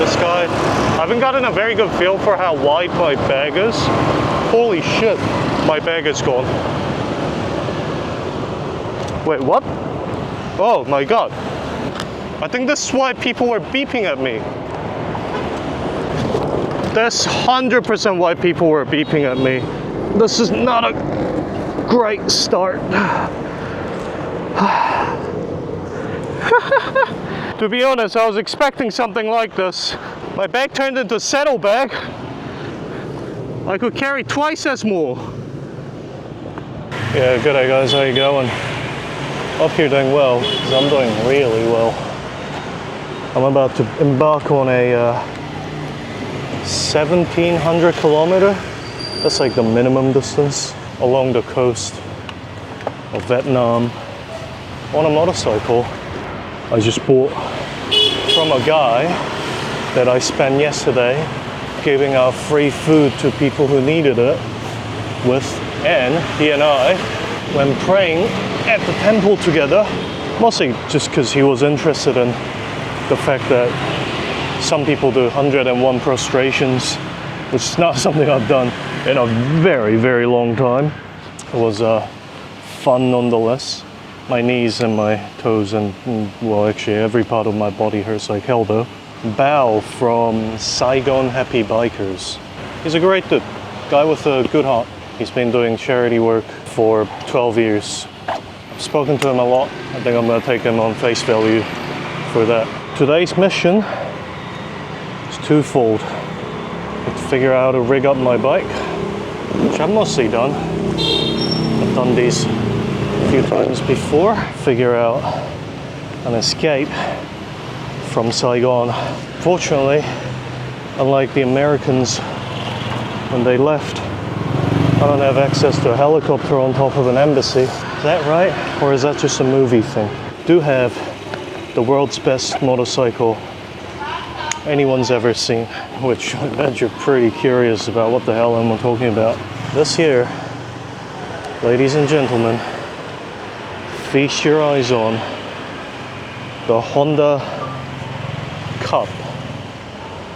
this guy. I haven't gotten a very good feel for how wide my bag is. Holy shit, my bag is gone. Wait, what? Oh my god. I think this is why people were beeping at me. That's 100% why people were beeping at me. This is not a great start. To be honest, I was expecting something like this. My bag turned into a saddlebag. I could carry twice as more. Yeah, good day guys, how you going? Hope you're doing well, because I'm doing really well. I'm about to embark on a 1700 kilometer. That's like the minimum distance along the coast of Vietnam on a motorcycle. I just bought from a guy that I spent yesterday giving out free food to people who needed it with, and he and I went praying at the temple together, mostly just because he was interested in the fact that some people do 101 prostrations, which is not something I've done in a very, very long time. It was fun nonetheless. My knees and my toes and, well, actually every part of my body hurts like hell though. Bao from Saigon Happy Bikers. He's a great dude, guy with a good heart. He's been doing charity work for 12 years. I've spoken to him a lot. I think I'm gonna take him on face value for that. Today's mission is twofold. I have to figure out how to rig up my bike, which I've mostly done. I've done these a few times before. Figure out an escape from Saigon. Fortunately, unlike the Americans when they left, I don't have access to a helicopter on top of an embassy. Is that right? Or is that just a movie thing? Do have the world's best motorcycle anyone's ever seen, which I bet you're pretty curious about what the hell I'm talking about. This here, ladies and gentlemen, feast your eyes on the Honda Cup.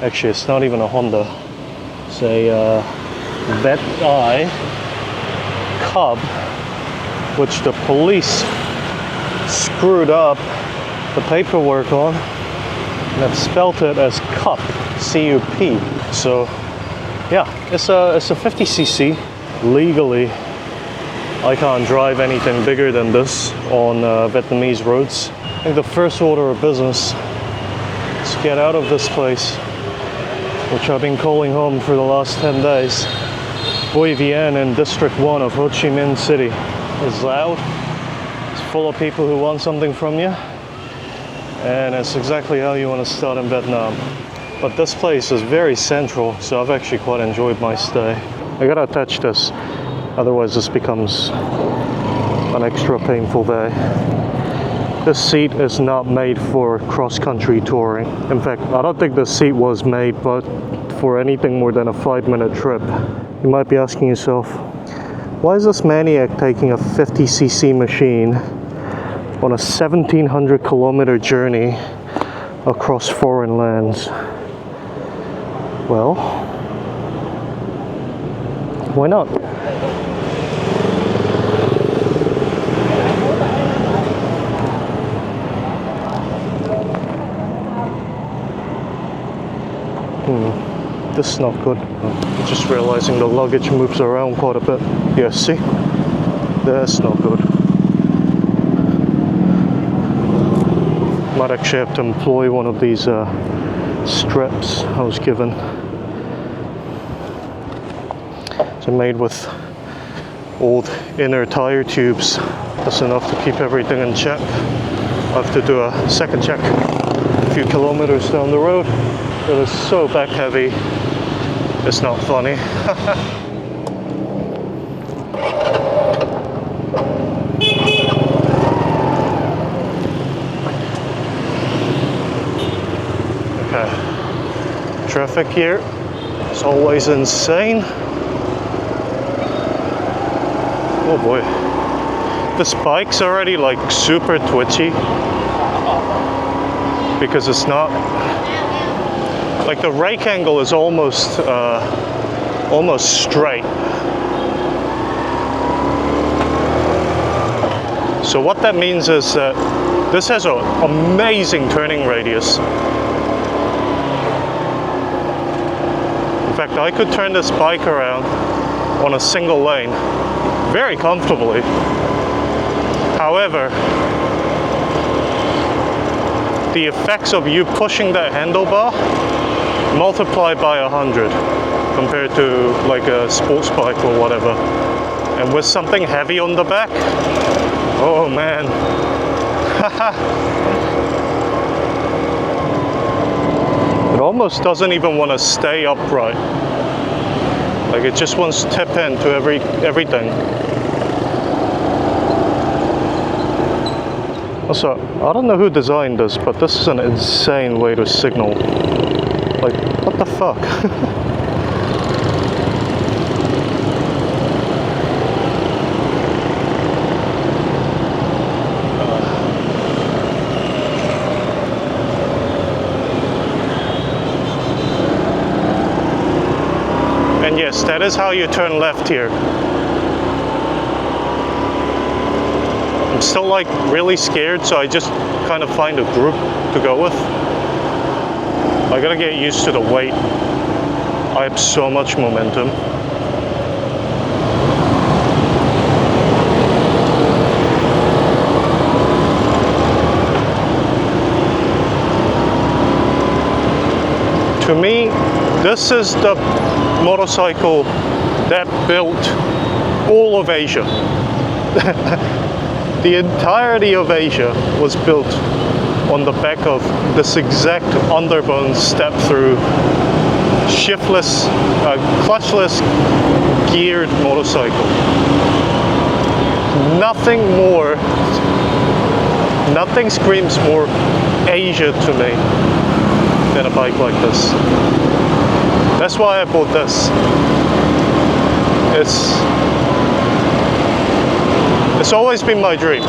Actually, it's not even a Honda. It's a Vet-I Cub, which the police screwed up the paperwork on and have spelt it as Cup, C-U-P. So yeah, it's a 50cc. Legally, I can't drive anything bigger than this on Vietnamese roads. I think the first order of business is to get out of this place, which I've been calling home for the last 10 days. Boi Vien in District 1 of Ho Chi Minh City. It's loud, it's full of people who want something from you, and it's exactly how you want to start in Vietnam. But this place is very central, so I've actually quite enjoyed my stay. I gotta attach this, otherwise this becomes an extra painful day. This seat is not made for cross-country touring. In fact, I don't think this seat was made but for anything more than a 5-minute trip. You might be asking yourself, why is this maniac taking a 50cc machine on a 1700 kilometer journey across foreign lands? Well, why not? This is not good. I'm just realizing the luggage moves around quite a bit. Yeah, see? That's not good. Might actually have to employ one of these straps I was given. They're made with old inner tire tubes. That's enough to keep everything in check. I have to do a second check a few kilometers down the road. It is so back heavy, it's not funny. Okay, traffic here is always insane. Oh boy, this bike's already like super twitchy because it's not Like the rake angle is almost straight. So what that means is that this has an amazing turning radius. In fact, I could turn this bike around on a single lane very comfortably. However, the effects of you pushing that handlebar multiplied by 100 compared to like a sports bike or whatever. And with something heavy on the back, oh man. It almost doesn't even want to stay upright. Like it just wants to tip into everything. Also, I don't know who designed this, but this is an insane way to signal. Like, what the fuck? And yes, that is how you turn left here. I'm still like really scared, so I just kind of find a group to go with. I gotta get used to the weight. I have so much momentum. To me, this is the motorcycle that built all of Asia. The entirety of Asia was built on the back of this exact underbone step-through, shiftless, clutchless, geared motorcycle. Nothing screams more Asia to me than a bike like this. That's why I bought this. It's always been my dream.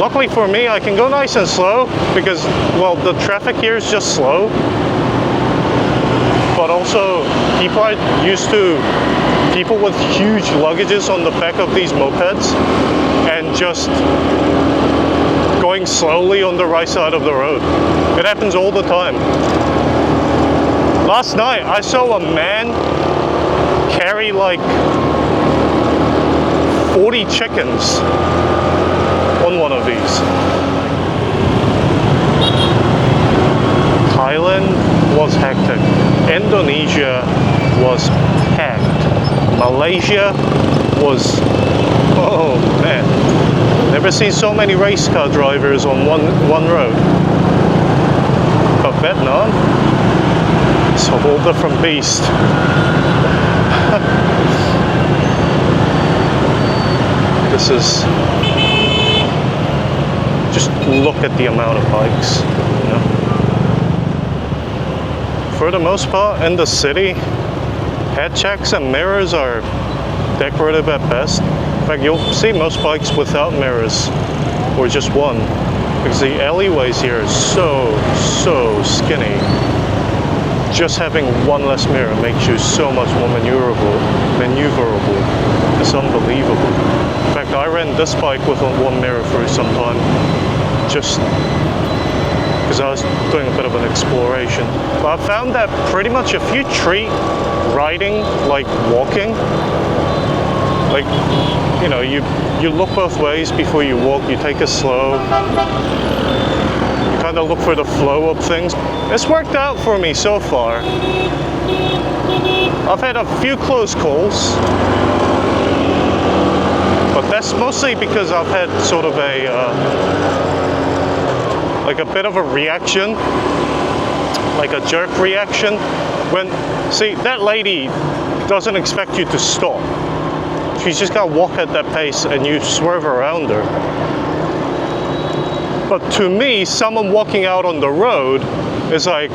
Luckily for me, I can go nice and slow because, well, the traffic here is just slow. But also, people are used to people with huge luggages on the back of these mopeds and just going slowly on the right side of the road. It happens all the time. Last night, I saw a man carry like 40 chickens on one of these. Thailand was hectic. Indonesia was packed. Malaysia was, oh man, never seen so many race car drivers on one road. But Vietnam, it's a whole different beast. This is, just look at the amount of bikes, you know? For the most part, in the city, head checks and mirrors are decorative at best. In fact, you'll see most bikes without mirrors, or just one, because the alleyways here are so skinny. Just having one less mirror makes you so much more maneuverable. It's unbelievable. In fact, I ran this bike with one mirror for some time, just because I was doing a bit of an exploration. But I found that pretty much if you treat riding like walking, like, you know, you look both ways before you walk, you take it slow, you kind of look for the flow of things. It's worked out for me so far. I've had a few close calls, but that's mostly because I've had sort of like a bit of a reaction, like a jerk reaction. See, that lady doesn't expect you to stop. She's just gotta walk at that pace and you swerve around her. But to me, someone walking out on the road is like,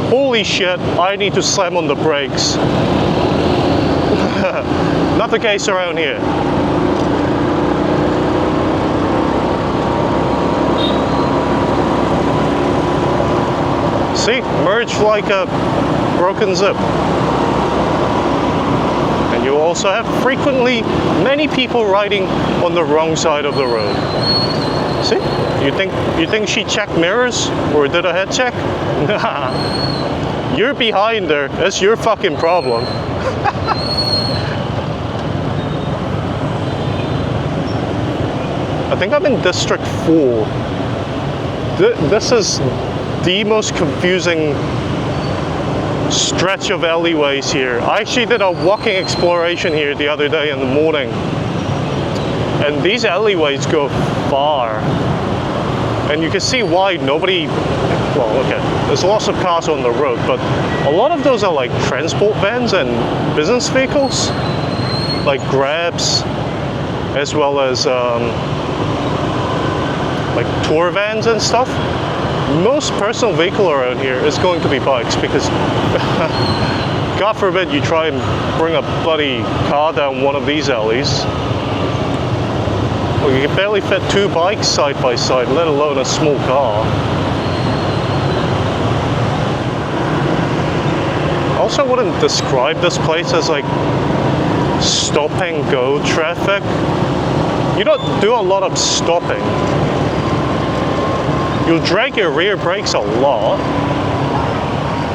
holy shit, I need to slam on the brakes. Not the case around here. See, merged like a broken zip. And you also have frequently many people riding on the wrong side of the road. See? You think she checked mirrors or did a head check? Nah. You're behind her. That's your fucking problem. I think I'm in District 4. This is the most confusing stretch of alleyways here. I actually did a walking exploration here the other day in the morning. And these alleyways go far. And you can see why nobody, well, okay, there's lots of cars on the road, but a lot of those are like transport vans and business vehicles, like Grabs, as well as like tour vans and stuff. Most personal vehicle around here is going to be bikes because God forbid you try and bring a bloody car down one of these alleys. Well, you can barely fit 2 bikes side by side, let alone a small car. I also wouldn't describe this place as like stop and go traffic. You don't do a lot of stopping. You'll drag your rear brakes a lot,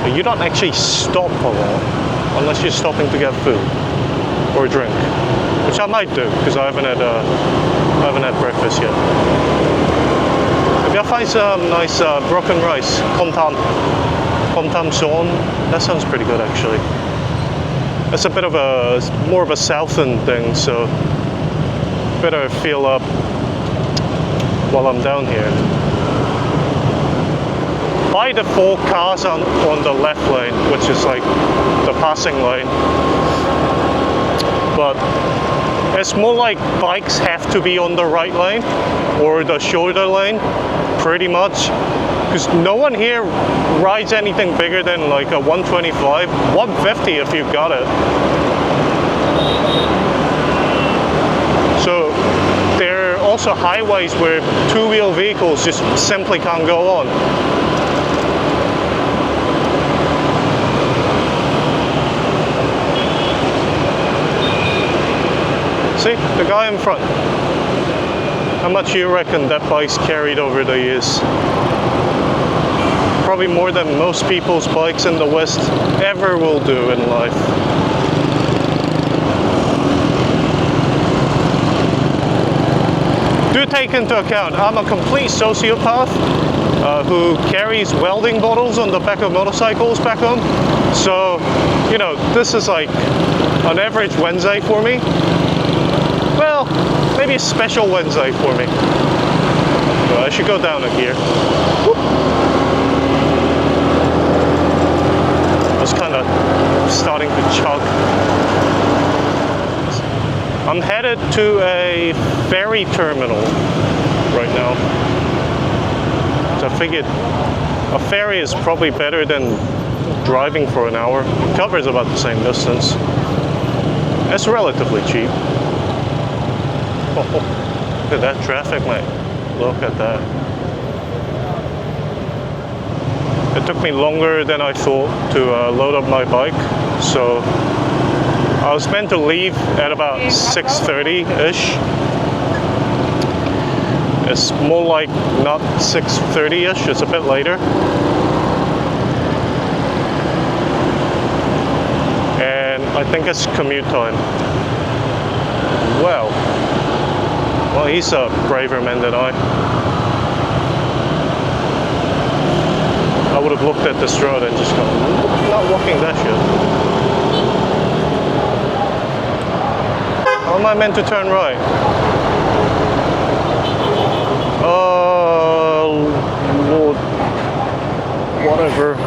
but you don't actually stop a lot unless you're stopping to get food or a drink, which I might do because I haven't had breakfast yet. Maybe I'll find some nice broken rice, tom tam son. That sounds pretty good actually. It's a bit of more of a southern thing, so better feel up while I'm down here. By default, cars on the left lane, which is like the passing lane. But it's more like bikes have to be on the right lane or the shoulder lane, pretty much. Because no one here rides anything bigger than like a 125, 150 if you've got it. So there are also highways where 2-wheel vehicles just simply can't go on. See, the guy in front. How much do you reckon that bike's carried over the years? Probably more than most people's bikes in the West ever will do in life. Do take into account, I'm a complete sociopath who carries welding bottles on the back of motorcycles back home. So, you know, this is like an average Wednesday for me. Well, maybe a special Wednesday for me. So I should go down a gear. Whoop. I was kind of starting to chug. I'm headed to a ferry terminal right now. So I figured a ferry is probably better than driving for an hour. It covers about the same distance. It's relatively cheap. Oh, look at that traffic, mate. Look at that. It took me longer than I thought to load up my bike. So I was meant to leave at about 6:30-ish. It's more like not 6:30-ish, it's a bit later. And I think it's commute time. Well, he's a braver man than I. I would have looked at this road and just gone, not walking that shit. How am I meant to turn right? Oh, Lord. Whatever.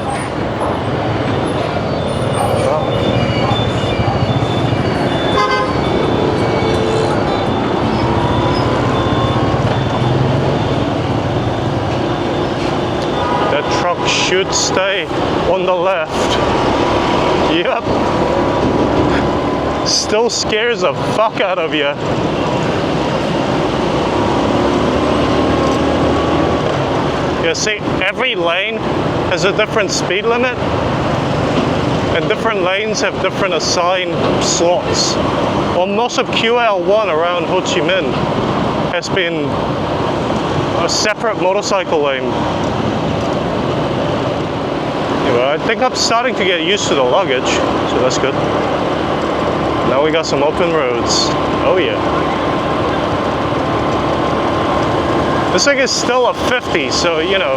Truck should stay on the left. Yep. Still scares the fuck out of you. You see, every lane has a different speed limit, and different lanes have different assigned slots. Well, most of QL1 around Ho Chi Minh has been a separate motorcycle lane. Anyway, I think I'm starting to get used to the luggage, so that's good. Now we got some open roads. Oh yeah. This thing is still a 50, so you know,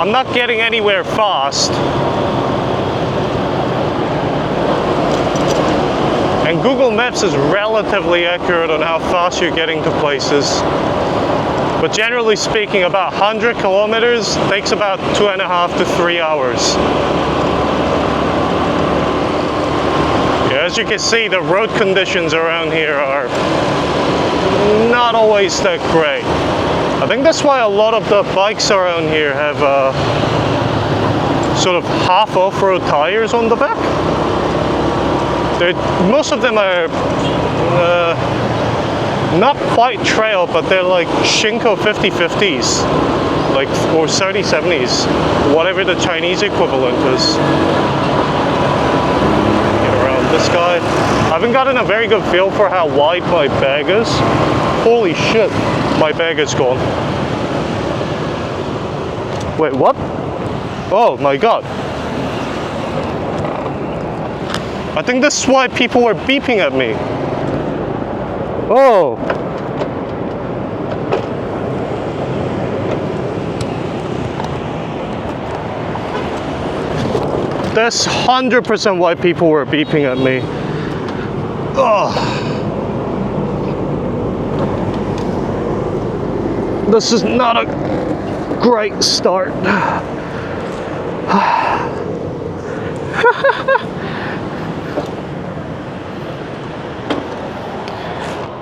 I'm not getting anywhere fast. And Google Maps is relatively accurate on how fast you're getting to places. But generally speaking, about 100 kilometers takes about 2.5 to 3 hours. Yeah, as you can see, the road conditions around here are not always that great. I think that's why a lot of the bikes around here have sort of half off-road tires on the back. Most of them are not quite trail, but they're like Shinko 50/50s, like, or 30/70s, whatever the Chinese equivalent is. Get around this guy. I haven't gotten a very good feel for how wide my bag is. Holy shit, my bag is gone. Wait, what? Oh my god. I think this is why people were beeping at me. Oh. That's 100% why people were beeping at me. Oh. This is not a great start.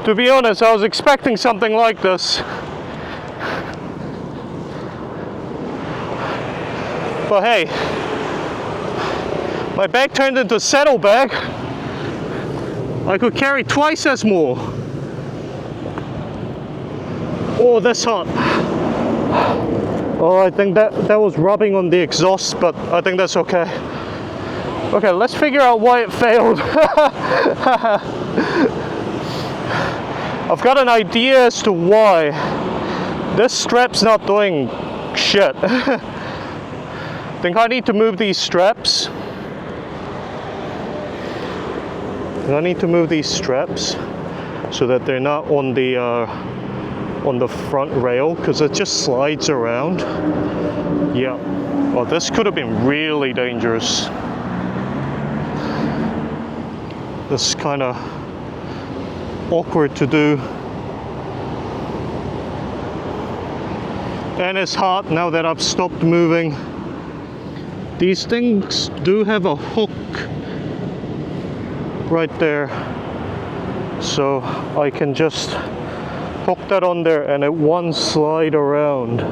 To be honest, I was expecting something like this. But hey, my bag turned into a saddle bag. I could carry twice as more. Oh, that's hot. Oh, I think that was rubbing on the exhaust, but I think that's okay. Okay, let's figure out why it failed. I've got an idea as to why. This strap's not doing shit. I think I need to move these straps. I need to move these straps so that they're not on the front rail, because it just slides around. Yeah. Well, this could have been really dangerous. This is kind of awkward to do. And it's hot now that I've stopped moving. These things do have a hook right there, so I can just hook that on there and it won't slide around.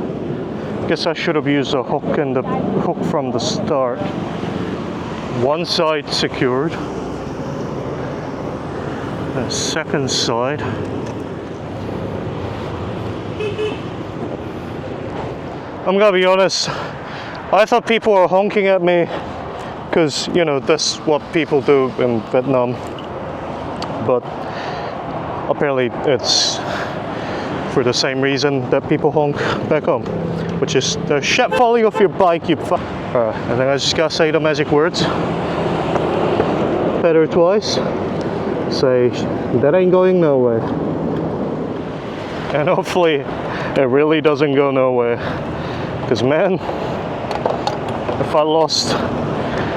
Guess I should have used a hook and the hook from the start. One side secured. The second side. I'm gonna be honest, I thought people were honking at me because, you know, that's what people do in Vietnam. But apparently it's for the same reason that people honk back home, which is the shit falling off your bike, you fuck. Alright, I think I just gotta say the magic words. Pedal twice. Say, that ain't going nowhere. And hopefully it really doesn't go nowhere. Because man, if I lost,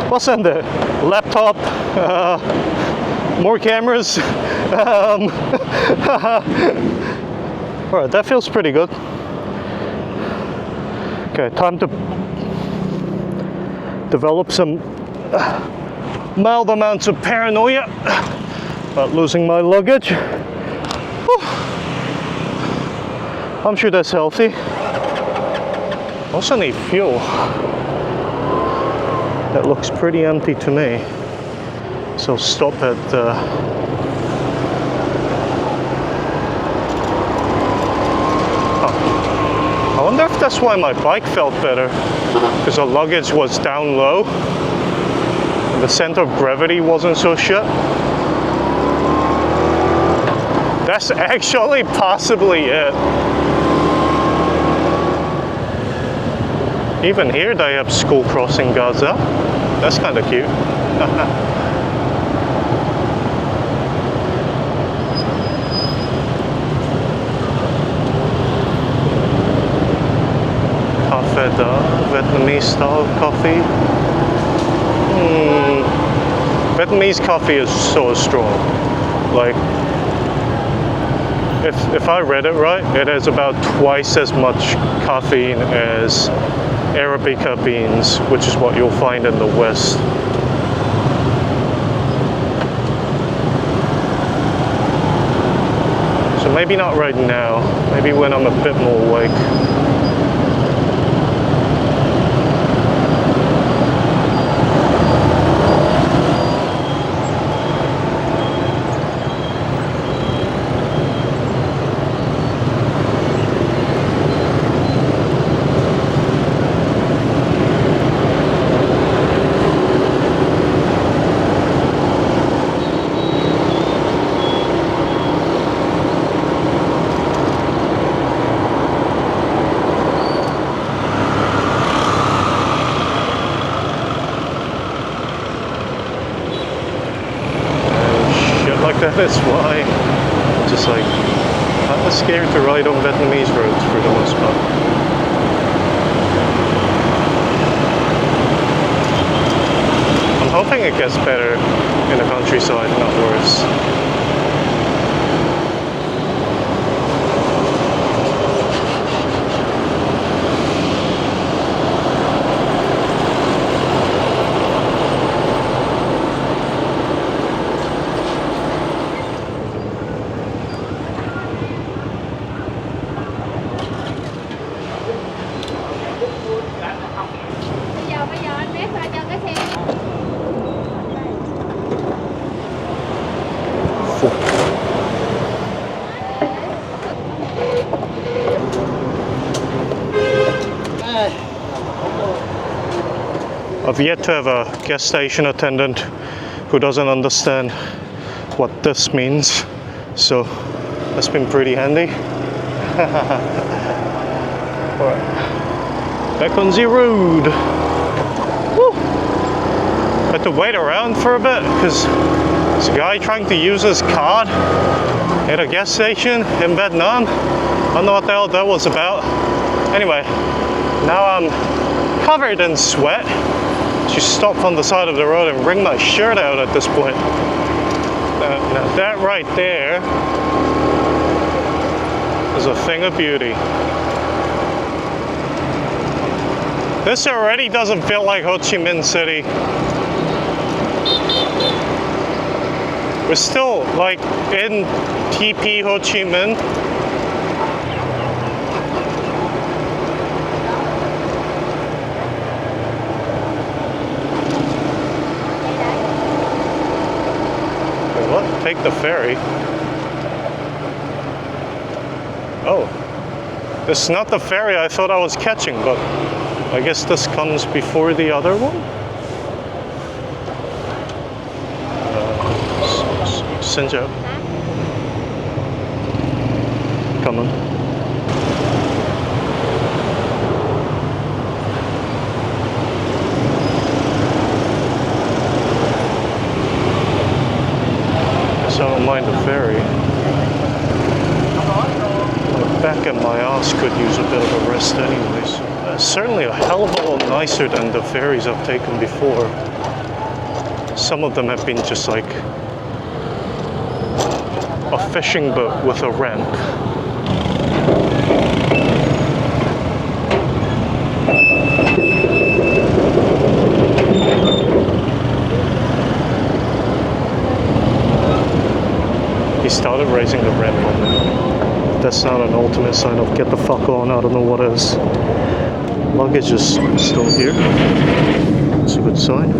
what's in there? Laptop, more cameras. Alright, that feels pretty good. Okay, time to develop some mild amounts of paranoia about losing my luggage. Whew. I'm sure that's healthy. Also need fuel. That looks pretty empty to me. So stop at I wonder if that's why my bike felt better, because the luggage was down low and the center of gravity wasn't so shit. That's actually possibly it. Even here they have school crossing guards up. That's kind of cute. Cafe Vietnamese style coffee. Vietnamese coffee is so strong. Like, if I read it right, it has about twice as much caffeine as Arabica beans, which is what you'll find in the West. So maybe not right now, maybe when I'm a bit more awake. That's why I'm just like kind of scared to ride on Vietnamese roads for the most part. I'm hoping it gets better in the countryside, not worse. I've yet to have a gas station attendant who doesn't understand what this means, so that's been pretty handy. Alright, back on the road. Woo! Had to wait around for a bit because there's a guy trying to use his card at a gas station in Vietnam. I don't know what the hell that was about. Anyway, now I'm covered in sweat. Just stop on the side of the road and wring my shirt out at this point. Now that right there is a thing of beauty. This already doesn't feel like Ho Chi Minh City. We're still like in TP Ho Chi Minh. Take the ferry. Oh, this is not the ferry I thought I was catching, but I guess this comes before the other one. Xin chào. Come on. I don't mind the ferry. My back and my ass could use a bit of a rest anyways. Certainly a hell of a lot nicer than the ferries I've taken before. Some of them have been just like a fishing boat with a ramp. He started raising the ramp on me. If that's not an ultimate sign of get the fuck on, I don't know what is. Luggage is still here. It's a good sign.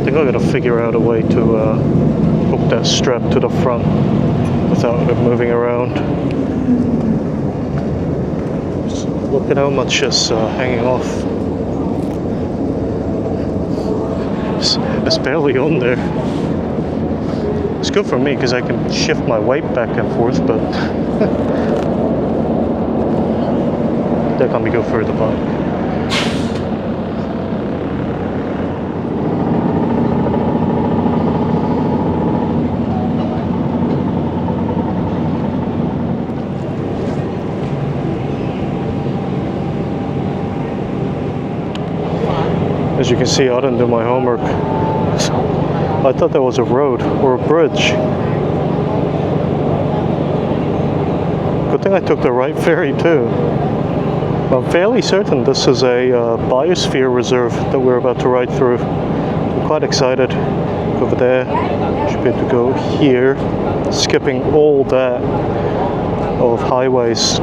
I think I gotta figure out a way to hook that strap to the front without it moving around. Just look at how much is hanging off. It's barely on there. It's good for me because I can shift my weight back and forth, but that can't be good for the bike. As you can see, I didn't do my homework. I thought that was a road or a bridge. Good thing I took the right ferry too. I'm fairly certain this is a biosphere reserve that we're about to ride through. I'm quite excited. Over there, should be able to go here, skipping all that of highways.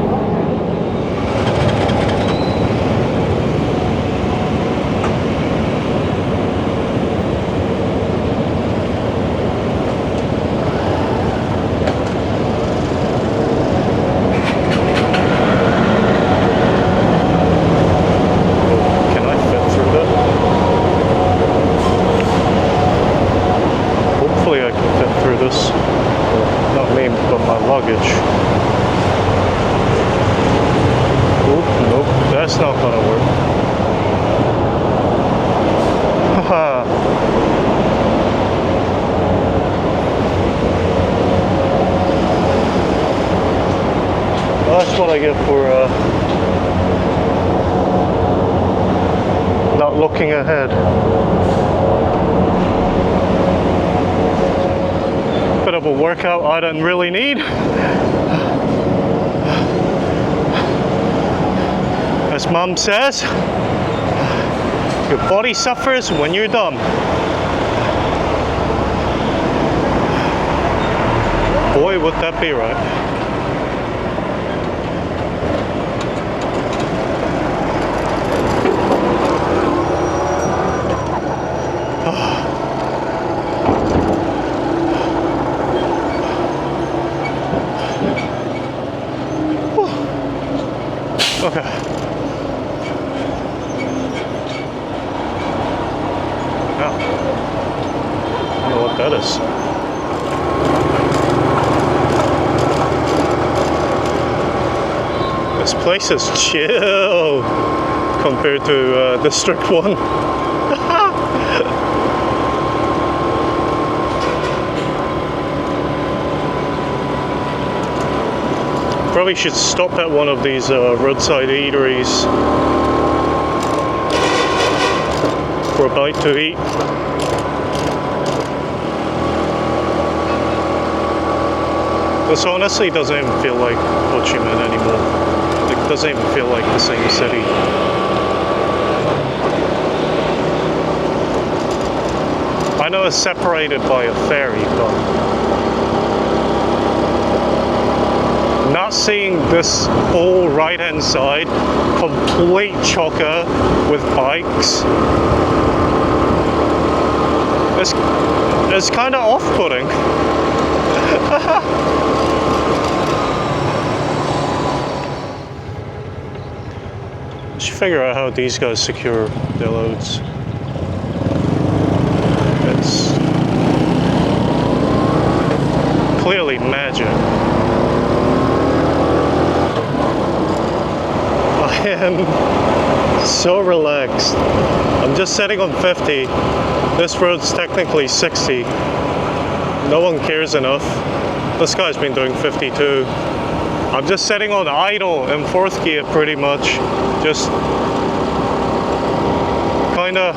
Luggage. Oop, nope, that's not gonna work. Haha. That's what I get for not looking ahead. Bit of a workout I don't really need. As Mum says, your body suffers when you're dumb. Boy, would that be right. Okay. Now, I don't know what that is. This place is chill compared to District 1. Probably should stop at one of these roadside eateries for a bite to eat. This honestly doesn't even feel like Ho Chi Minh anymore. It doesn't even feel like the same city. I know it's separated by a ferry, but not seeing this whole right-hand side complete chocker with bikes, it's kind of off-putting. I should figure out how these guys secure their loads. It's clearly magic. I am so relaxed. I'm just sitting on 50. This road's technically 60. No one cares enough. This guy's been doing 52. I'm just sitting on idle in 4th gear pretty much. Just kinda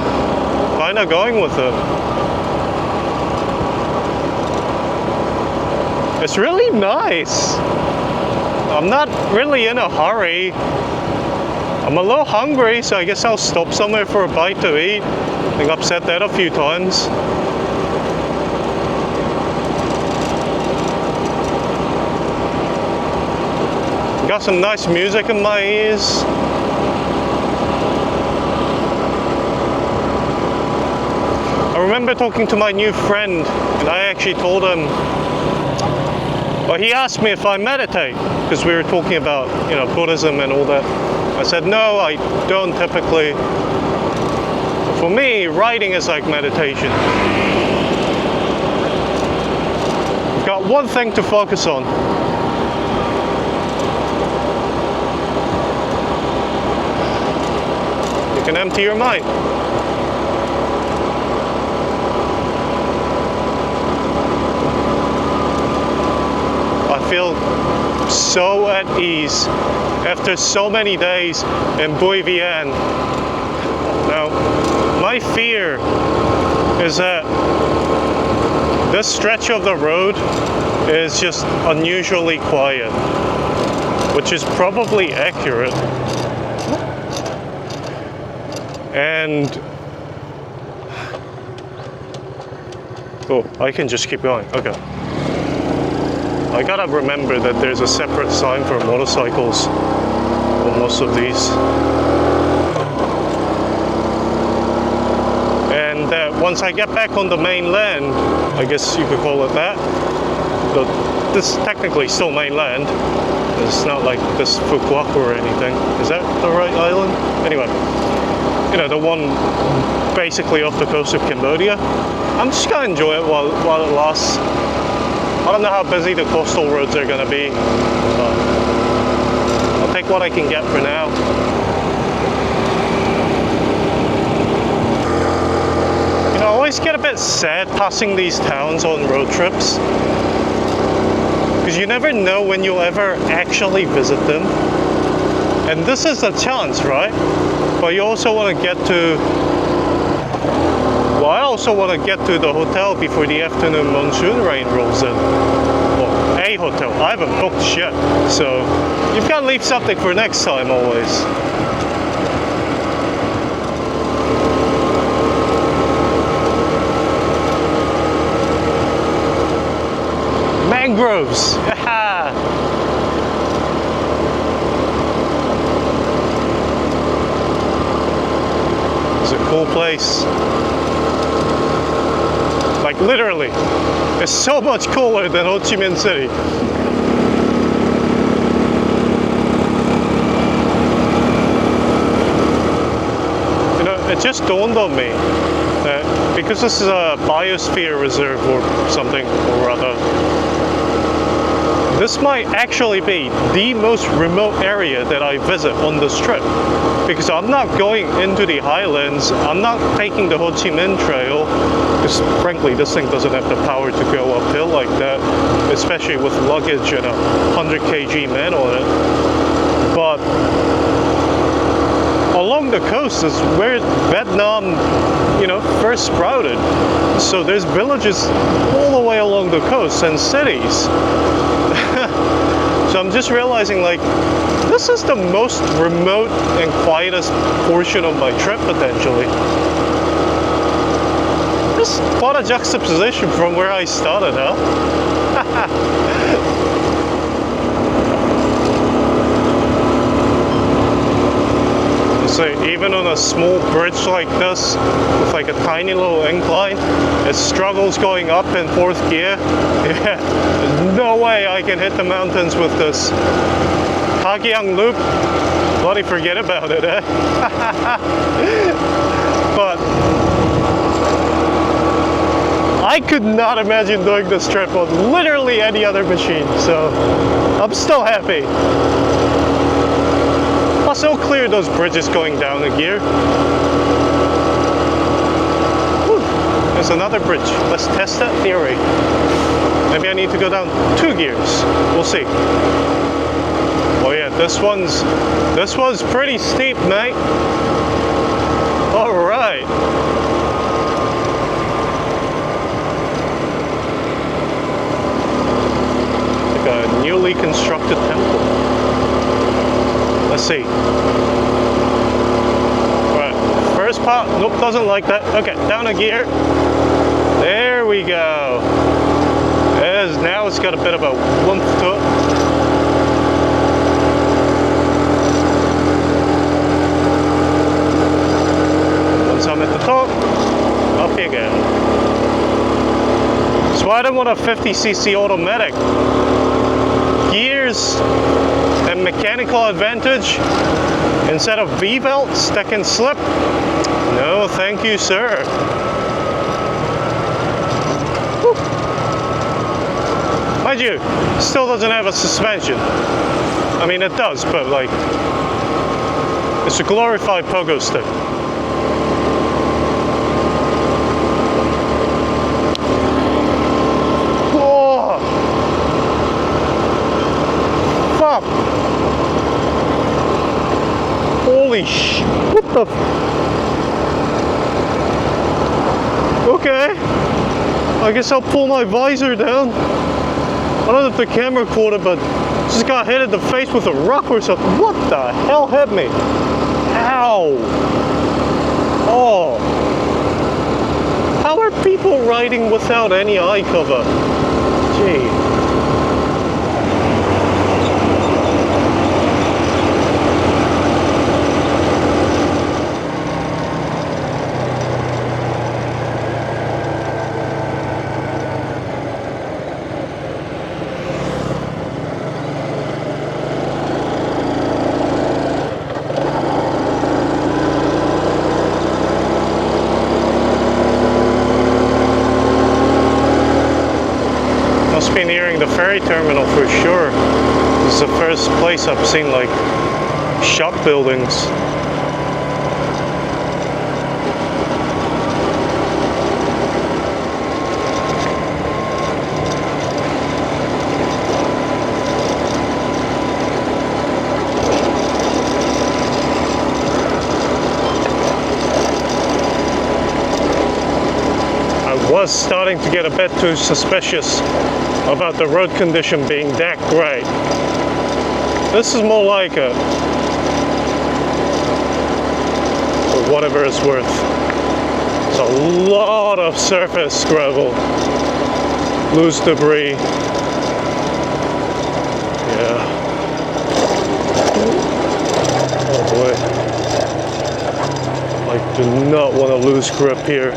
going with it. It's really nice. I'm not really in a hurry. I'm a little hungry, so I guess I'll stop somewhere for a bite to eat. I think I've said that a few times. Got some nice music in my ears. I remember talking to my new friend, and I actually told him, well, he asked me if I meditate. because we were talking about, you know, Buddhism and all that. I said, no, I don't typically. For me, riding is like meditation. You've got one thing to focus on. You can empty your mind. I feel so at ease after so many days in Bui Vien. Now, my fear is that this stretch of the road is just unusually quiet, which is probably accurate. And oh, I can just keep going. Okay. I gotta remember that there's a separate sign for motorcycles on most of these. And once I get back on the mainland, I guess you could call it that, but this is technically still mainland. It's not like this Fukuoka or anything. Is that the right island? Anyway, you know, the one basically off the coast of Cambodia. I'm just gonna enjoy it while it lasts. I don't know how busy the coastal roads are going to be, but I'll take what I can get for now. You know, I always get a bit sad passing these towns on road trips, because you never know when you'll ever actually visit them. And this is the chance, right? But you also want to get to... Well, I also want to get to the hotel before the afternoon monsoon rain rolls in. Well, a hotel. I haven't booked shit, so you've got to leave something for next time always. Mangroves! It's a cool place. Like literally, it's so much cooler than Ho Chi Minh City. You know, it just dawned on me that because this is a biosphere reserve or something or other, this might actually be the most remote area that I visit on this trip. Because I'm not going into the highlands, I'm not taking the Ho Chi Minh Trail, because frankly this thing doesn't have the power to go uphill like that, especially with luggage and a 100 kg man on it. But along the coast is where Vietnam, you know, first sprouted. So there's villages all the way along the coast and cities. So I'm just realizing, like, this is the most remote and quietest portion of my trip, potentially. Just quite a juxtaposition from where I started, huh? So even on a small bridge like this, with like a tiny little incline, it struggles going up in fourth gear. Yeah, there's no way I can hit the mountains with this. Hagyang Loop, bloody forget about it, eh? But I could not imagine doing this trip on literally any other machine, so I'm still happy. Plus, it'll clear those bridges going down a gear. Whew, there's another bridge. Let's test that theory. Maybe I need to go down 2 gears. We'll see. Oh yeah, this one's pretty steep, mate. All right. Like a newly constructed temple. Let's see. Alright, first part, nope, doesn't like that. Okay, down a gear. There we go. Now it's got a bit of a whoomp to it. Once I'm at the top, up you go. So I don't want a 50cc automatic. Gear gears and mechanical advantage instead of V-belts that can slip? No, thank you, sir. Whew. Mind you, still doesn't have a suspension. I mean, it does, but like, it's a glorified pogo stick. Whoa! Fuck! Holy sh! What the? Okay. I guess I'll pull my visor down. I don't know if the camera caught it, but just got hit in the face with a rock or something. What the hell hit me? Ow! Oh! How are people riding without any eye cover? Gee. Must be nearing the ferry terminal for sure. This is the first place I've seen like shop buildings. I was starting to get a bit too suspicious about the road condition being that great. This is more like a, for whatever it's worth, it's a lot of surface gravel, loose debris. Yeah. Oh boy. I do not want to lose grip here.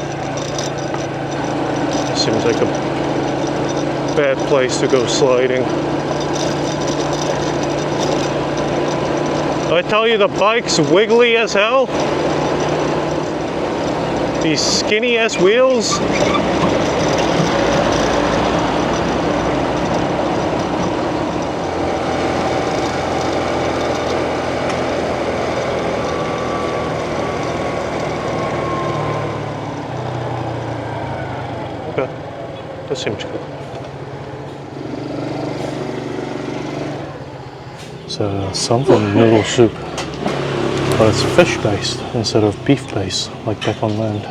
Seems like a bad place to go sliding. I tell you, the bike's wiggly as hell. These skinny ass wheels. Okay, that seems good. It's something noodle soup, but it's fish based instead of beef based, like back on land.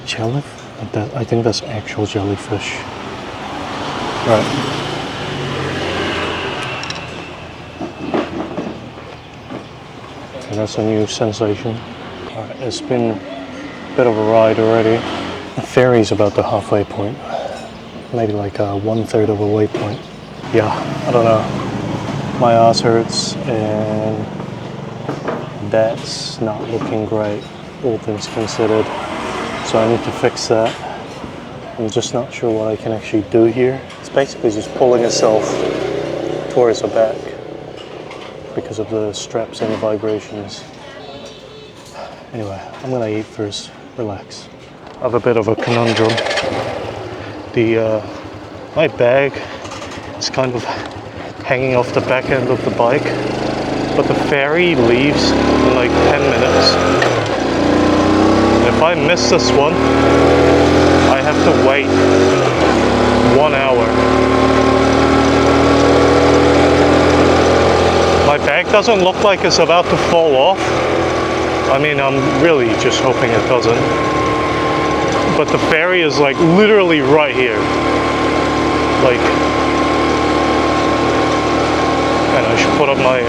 Jelly? I think that's actual jellyfish. Right. And that's a new sensation. Alright, it's been a bit of a ride already. The ferry's about the halfway point, maybe like 1/3 of a waypoint. Yeah, I don't know. My ass hurts and that's not looking great, all things considered. So I need to fix that. I'm just not sure what I can actually do here. It's basically just pulling itself towards the back because of the straps and the vibrations. Anyway, I'm gonna eat first, relax. I have a bit of a conundrum. My bag is kind of hanging off the back end of the bike, but the ferry leaves in like 10 minutes. And if I miss this one, I have to wait 1 hour. My bag doesn't look like it's about to fall off. I mean, I'm really just hoping it doesn't. But the ferry is like literally right here. Like, and I should put up my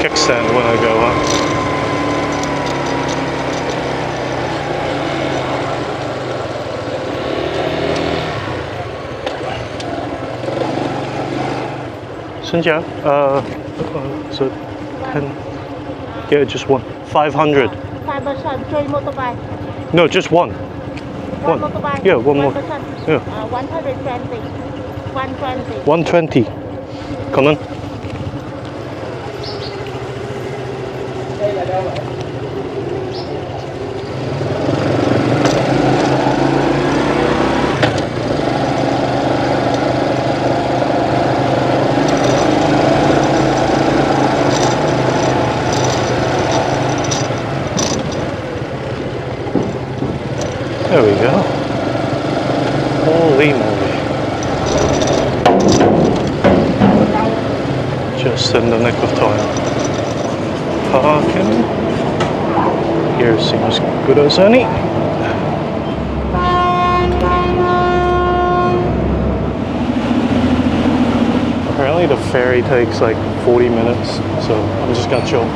kickstand when I go, huh? Xin so 10, yeah, just one. 500. 5% trade motorbike. No, just one. One motorbike. Yeah, one more. Yeah. 120. 120. 120. Come on. There we go. Holy moly. Just in the nick of time. Parking. Here seems good as any. Apparently the ferry takes like 40 minutes, so I'm just gonna chill.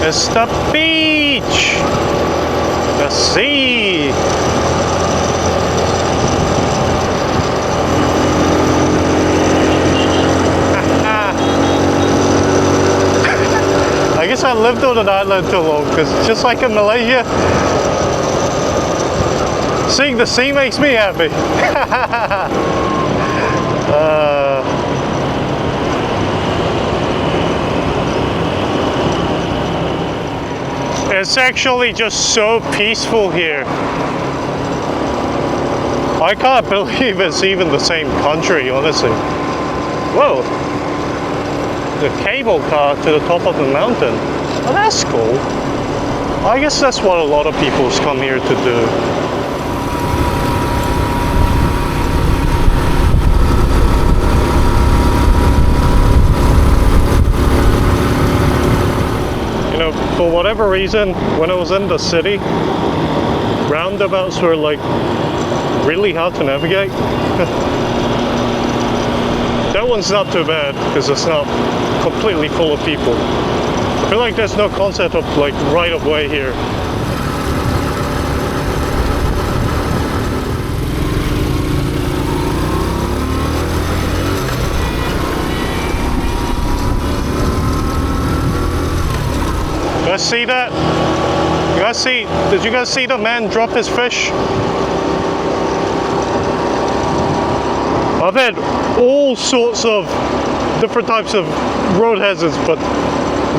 It's the beach! The sea! I guess I lived on an island too long, because just like in Malaysia, seeing the sea makes me happy. It's actually just so peaceful here. I can't believe it's even the same country, honestly. Whoa! The cable car to the top of the mountain. Oh, that's cool. I guess that's what a lot of people come here to do. You know, for whatever reason, when I was in the city, roundabouts were like really hard to navigate. That one's not too bad because it's not completely full of people. I feel like there's no concept of like right of way here. You guys see that? You guys see? Did you guys see the man drop his fish? I've had all sorts of different types of road hazards, but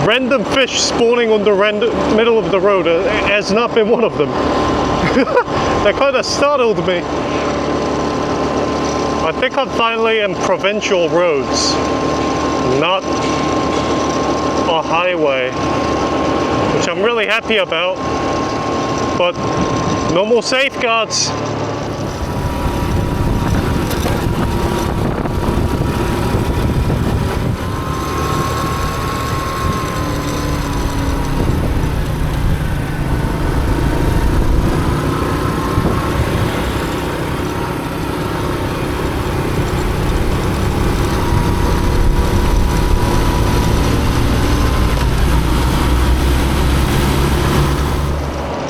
random fish spawning on the middle of the road has not been one of them. That kind of startled me. I think I'm finally in provincial roads, not a highway, which I'm really happy about, but no more safeguards.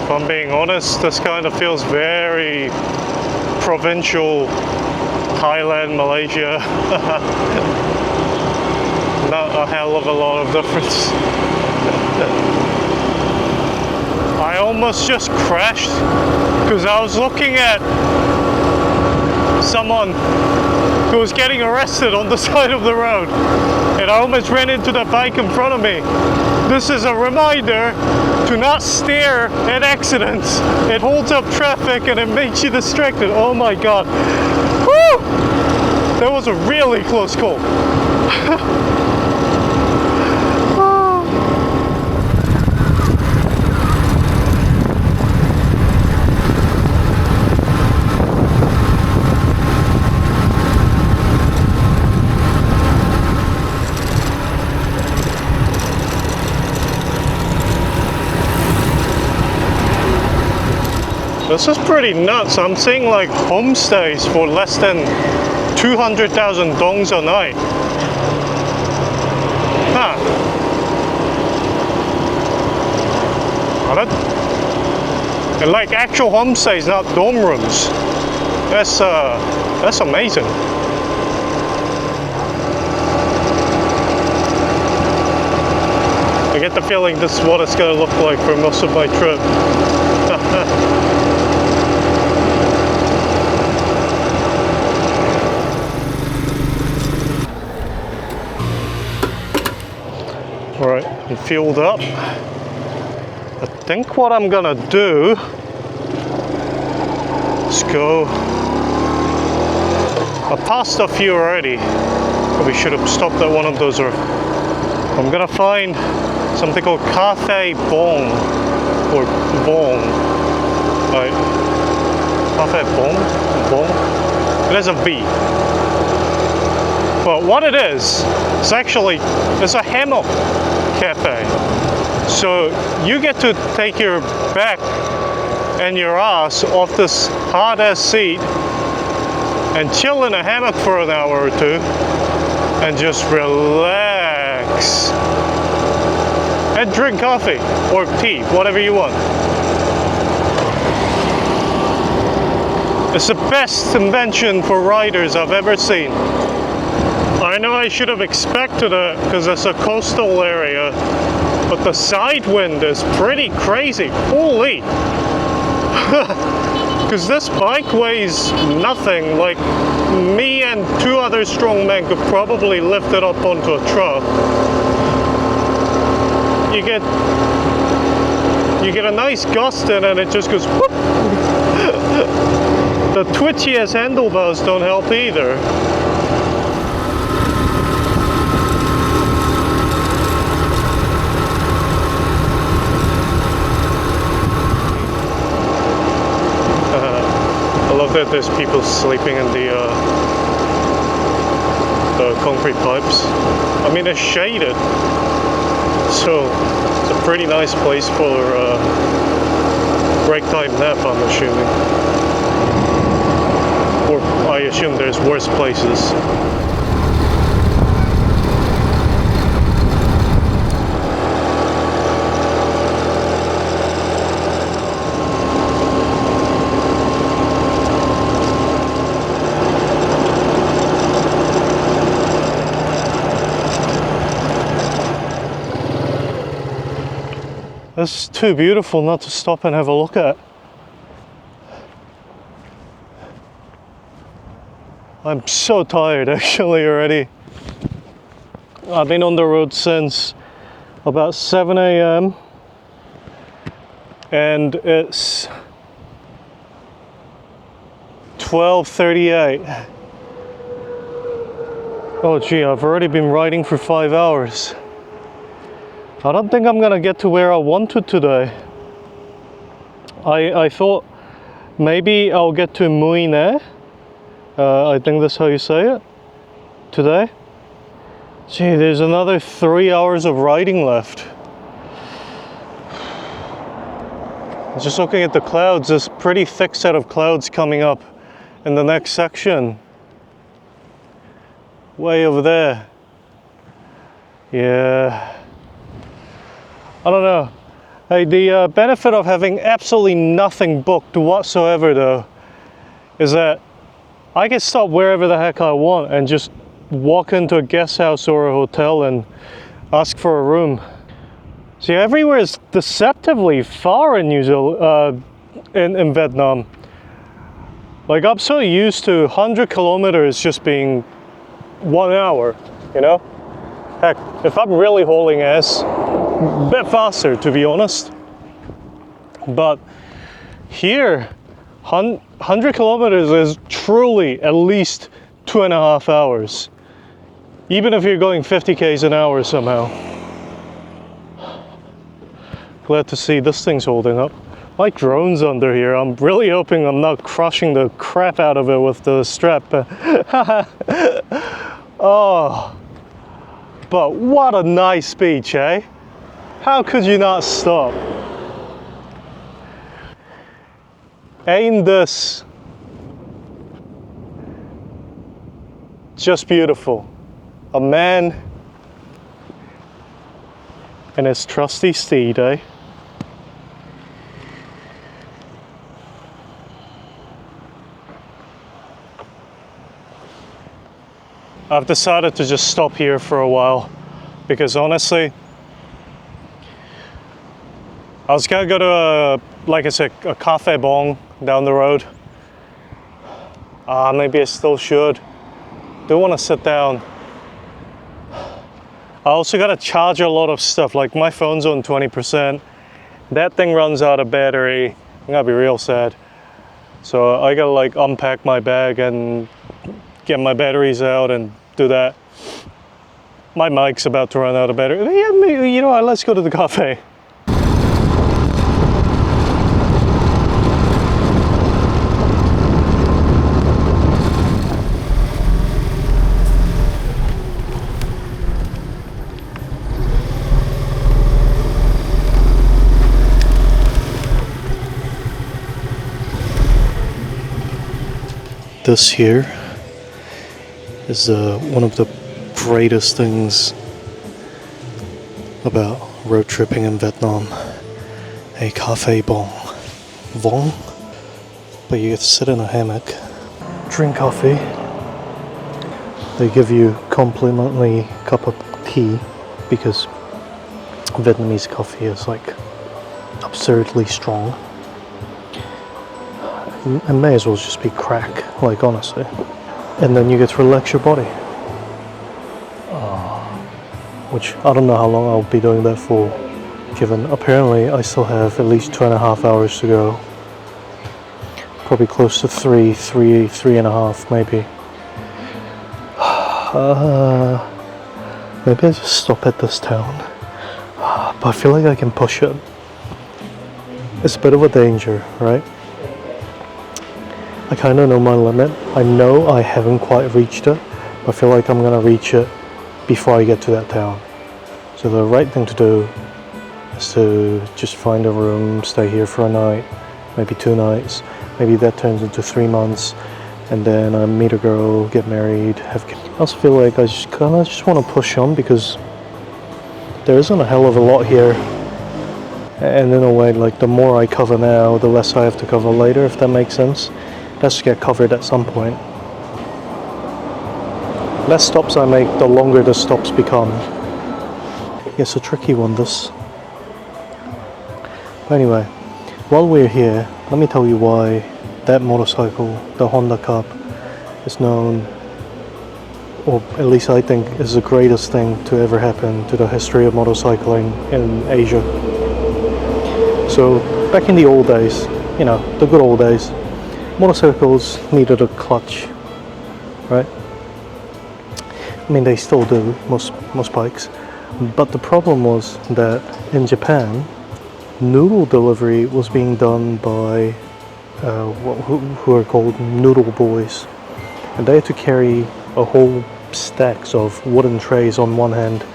If I'm being honest, this kind of feels very provincial Thailand, Malaysia. Not a hell of a lot of difference. I almost just crashed because I was looking at someone who was getting arrested on the side of the road, and I almost ran into the bike in front of me. This is a reminder to not stare at accidents. It holds up traffic and it makes you distracted. Oh my god. Woo! That was a really close call. This is pretty nuts. I'm seeing like homestays for less than 200,000 dongs a night. Huh. And like actual homestays, not dorm rooms. That's amazing. I get the feeling this is what it's going to look like for most of my trip. Alright, I'm fueled up. I think what I'm gonna do is go. I passed a few already. Probably should have stopped at one of those. Or I'm gonna find something called Cafe Bong or Bong. Right. Cafe Bong? Bong? It has a B. But what it is, it's a hammock cafe. So you get to take your back and your ass off this hard ass seat and chill in a hammock for an hour or two and just relax and drink coffee or tea, whatever you want. It's the best invention for riders I've ever seen. I know I should have expected it because it's a coastal area, but the side wind is pretty crazy. Holy! Because this bike weighs nothing. Like me and two other strong men could probably lift it up onto a truck. You get a nice gust in and it just goes whoop. The twitchy-ass handlebars don't help either. I love that there's people sleeping in the concrete pipes. I mean, it's shaded, so it's a pretty nice place for break time nap, I'm assuming. Or I assume there's worse places. This is too beautiful not to stop and have a look at. I'm so tired actually already. I've been on the road since about 7 a.m. and it's 12:38. Oh gee, I've already been riding for 5 hours. I don't think I'm gonna get to where I wanted today. I thought maybe I'll get to Mui Ne. I think that's how you say it today. Gee, there's another 3 hours of riding left. Just looking at the clouds, there's a pretty thick set of clouds coming up in the next section. Way over there. Yeah. I don't know. Hey, the benefit of having absolutely nothing booked whatsoever though is that I can stop wherever the heck I want and just walk into a guest house or a hotel and ask for a room. See, everywhere is deceptively far in New Zealand, in Vietnam. Like, I'm so used to 100 kilometers just being 1 hour, you know? Heck, if I'm really hauling ass, a bit faster, to be honest. But here, 100 kilometers is truly at least 2.5 hours. Even if you're going 50 k's an hour somehow. Glad to see this thing's holding up. My drone's under here. I'm really hoping I'm not crushing the crap out of it with the strap. Oh, but what a nice beach, eh? How could you not stop? Ain't this just beautiful? A man and his trusty steed, eh? I've decided to just stop here for a while because honestly, I was gonna go to like I said, a cafe bong down the road. Maybe I still should. Do want to sit down. I also gotta charge a lot of stuff, like my phone's on 20%. That thing runs out of battery. I'm gonna be real sad. So I gotta like unpack my bag and get my batteries out and do that. My mic's about to run out of battery. Yeah, you know what, let's go to the cafe. This here is one of the greatest things about road tripping in Vietnam. A cafe bong. Vong? But you get to sit in a hammock, drink coffee. They give you complimentary cup of tea because Vietnamese coffee is like absurdly strong. It may as well just be crack, like honestly. And then you get to relax your body. Which I don't know how long I'll be doing that for, given apparently I still have at least 2.5 hours to go. Probably close to three and a half maybe. Maybe I just stop at this town. But I feel like I can push it. It's a bit of a danger, right? I kind of know my limit. I know I haven't quite reached it, but I feel like I'm gonna reach it before I get to that town. So the right thing to do is to just find a room, stay here for a night, maybe 2 nights, maybe that turns into 3 months, and then I meet a girl, get married, have kids. I also feel like I just kind of just want to push on because there isn't a hell of a lot here. And in a way, like the more I cover now, the less I have to cover later, if that makes sense. Let's get covered at some point. Less stops I make, the longer the stops become. It's a tricky one, this. But anyway, while we're here, let me tell you why that motorcycle, the Honda Cup, is known, or at least I think is the greatest thing to ever happen to the history of motorcycling in Asia. So back in the old days, you know, the good old days, motorcycles needed a clutch, right? I mean, they still do, most bikes. But the problem was that in Japan, noodle delivery was being done by who are called noodle boys. And they had to carry a whole stacks of wooden trays on one hand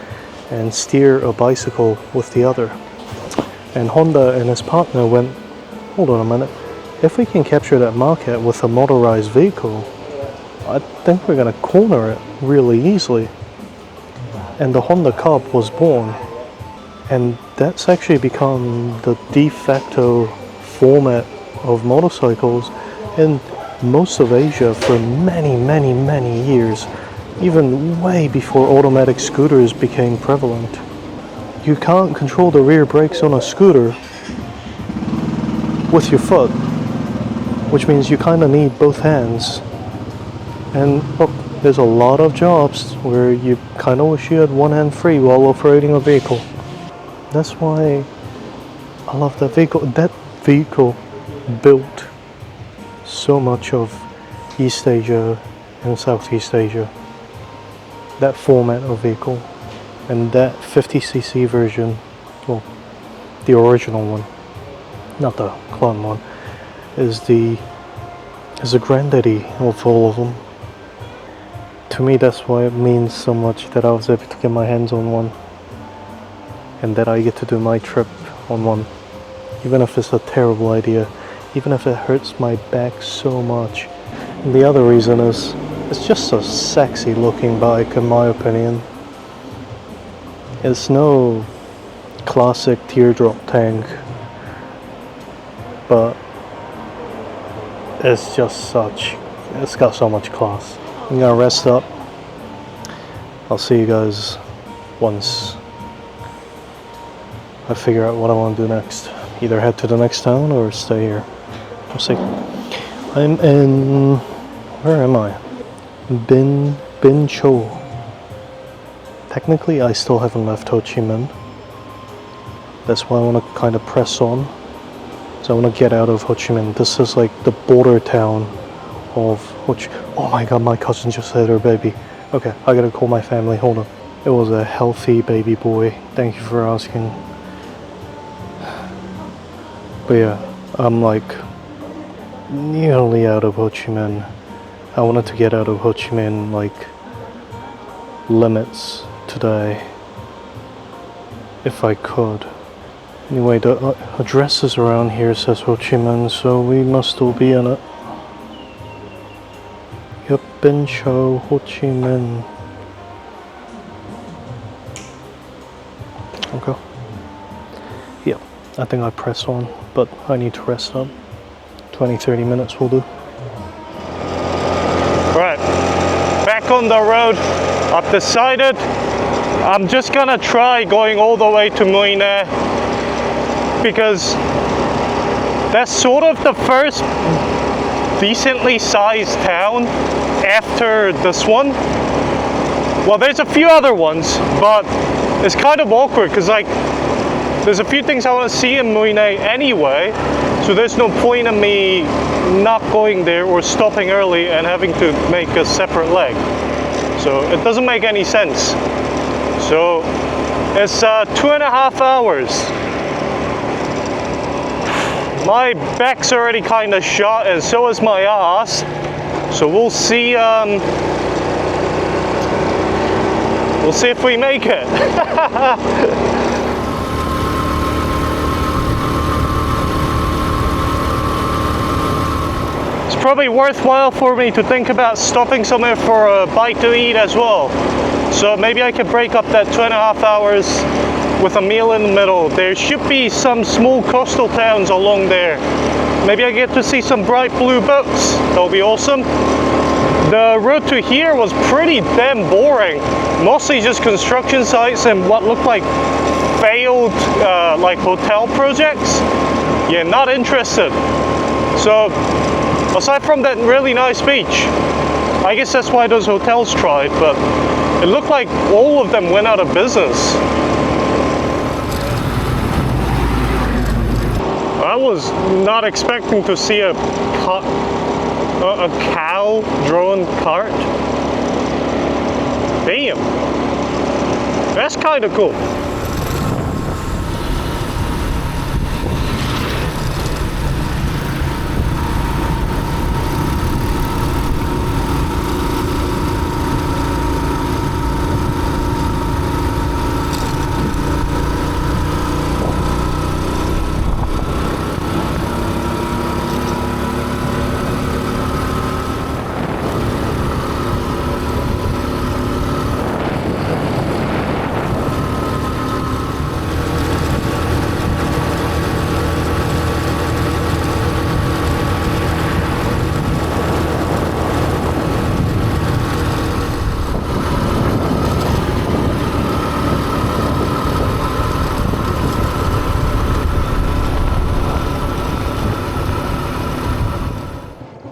and steer a bicycle with the other. And Honda and his partner went, hold on a minute, if we can capture that market with a motorized vehicle, I think we're going to corner it really easily. And the Honda Cup was born, and that's actually become the de facto format of motorcycles in most of Asia for many years, even way before automatic scooters became prevalent. You can't control the rear brakes on a scooter with your foot. which means you kind of need both hands. And look, there's a lot of jobs where you kind of wish you had one hand free while operating a vehicle. That's why I love that vehicle. That vehicle built so much of East Asia and Southeast Asia. That format of vehicle. And that 50cc version, well, the original one, not the clone one, is the granddaddy of all of them. To me, that's why it means so much that I was able to get my hands on one, and that I get to do my trip on one, even if it's a terrible idea, even if it hurts my back so much. And the other reason is, it's just a sexy looking bike in my opinion. It's no classic teardrop tank, but it's got so much class. I'm gonna rest up. I'll see you guys once I figure out what I want to do next. Either head to the next town or stay here. We'll see. I'm in, where am I? Bin Cho. Technically I still haven't left Ho Chi Minh. That's why I want to kind of press on. So I want to get out of Ho Chi Minh. This is like the border town of Ho Chi. Oh my god, my cousin just had her baby. Okay, I gotta call my family, hold on. It was a healthy baby boy. Thank you for asking. But yeah, I'm like nearly out of Ho Chi Minh. I wanted to get out of Ho Chi Minh like limits today, if I could. Anyway, the addresses around here says Ho Chi Minh, so we must still be in it. Yep, Bin Cho, Ho Chi Minh. Okay. Yep, I think I press on, but I need to rest up. 20-30 minutes will do. Right, back on the road. I've decided I'm just gonna try going all the way to Mui Ne, because that's sort of the first decently sized town after this one. Well, there's a few other ones, but it's kind of awkward because like there's a few things I want to see in Mui Ne anyway, so there's no point in me not going there or stopping early and having to make a separate leg. So it doesn't make any sense. So it's 2.5 hours. My back's already kind of shot, and so is my ass. So we'll see. We'll see if we make it. It's probably worthwhile for me to think about stopping somewhere for a bite to eat as well. So maybe I could break up that 2.5 hours with a meal in the middle. There should be some small coastal towns along there. Maybe I get to see some bright blue boats. That'll be awesome. The road to here was pretty damn boring. Mostly just construction sites and what looked like failed like hotel projects. Yeah, not interested. So aside from that really nice beach, I guess that's why those hotels tried, but it looked like all of them went out of business. I was not expecting to see a cow-drawn cart. Damn, that's kind of cool.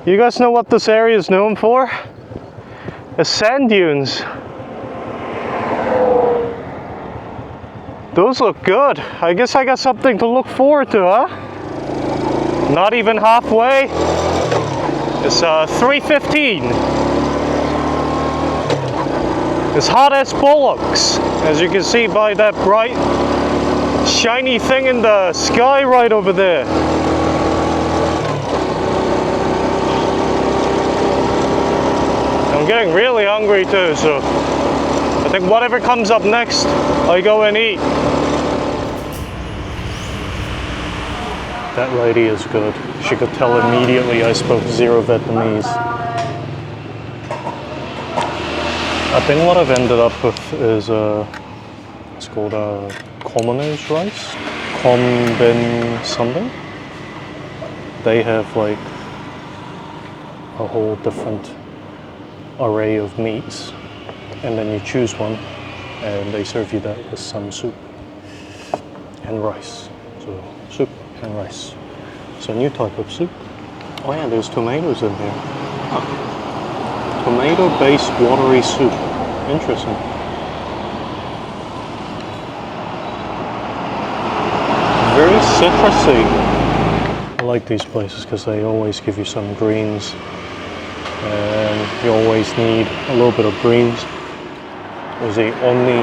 You guys know what this area is known for? It's sand dunes. Those look good. I guess I got something to look forward to, huh? Not even halfway. It's 3:15. It's hot as bollocks, as you can see by that bright, shiny thing in the sky right over there. I'm getting really hungry too, so I think whatever comes up next, I go and eat. That lady is good. She could tell immediately I spoke zero Vietnamese. I think what I've ended up with is it's called commoner's rice, com bin something. They have like a whole different array of meats, and then you choose one, and they serve you that with some soup and rice. So soup and rice. It's a new type of soup. Oh yeah, there's tomatoes in here. Tomato-based watery soup. Interesting. Very citrusy. I like these places because they always give you some greens, and you always need a little bit of greens. It was the only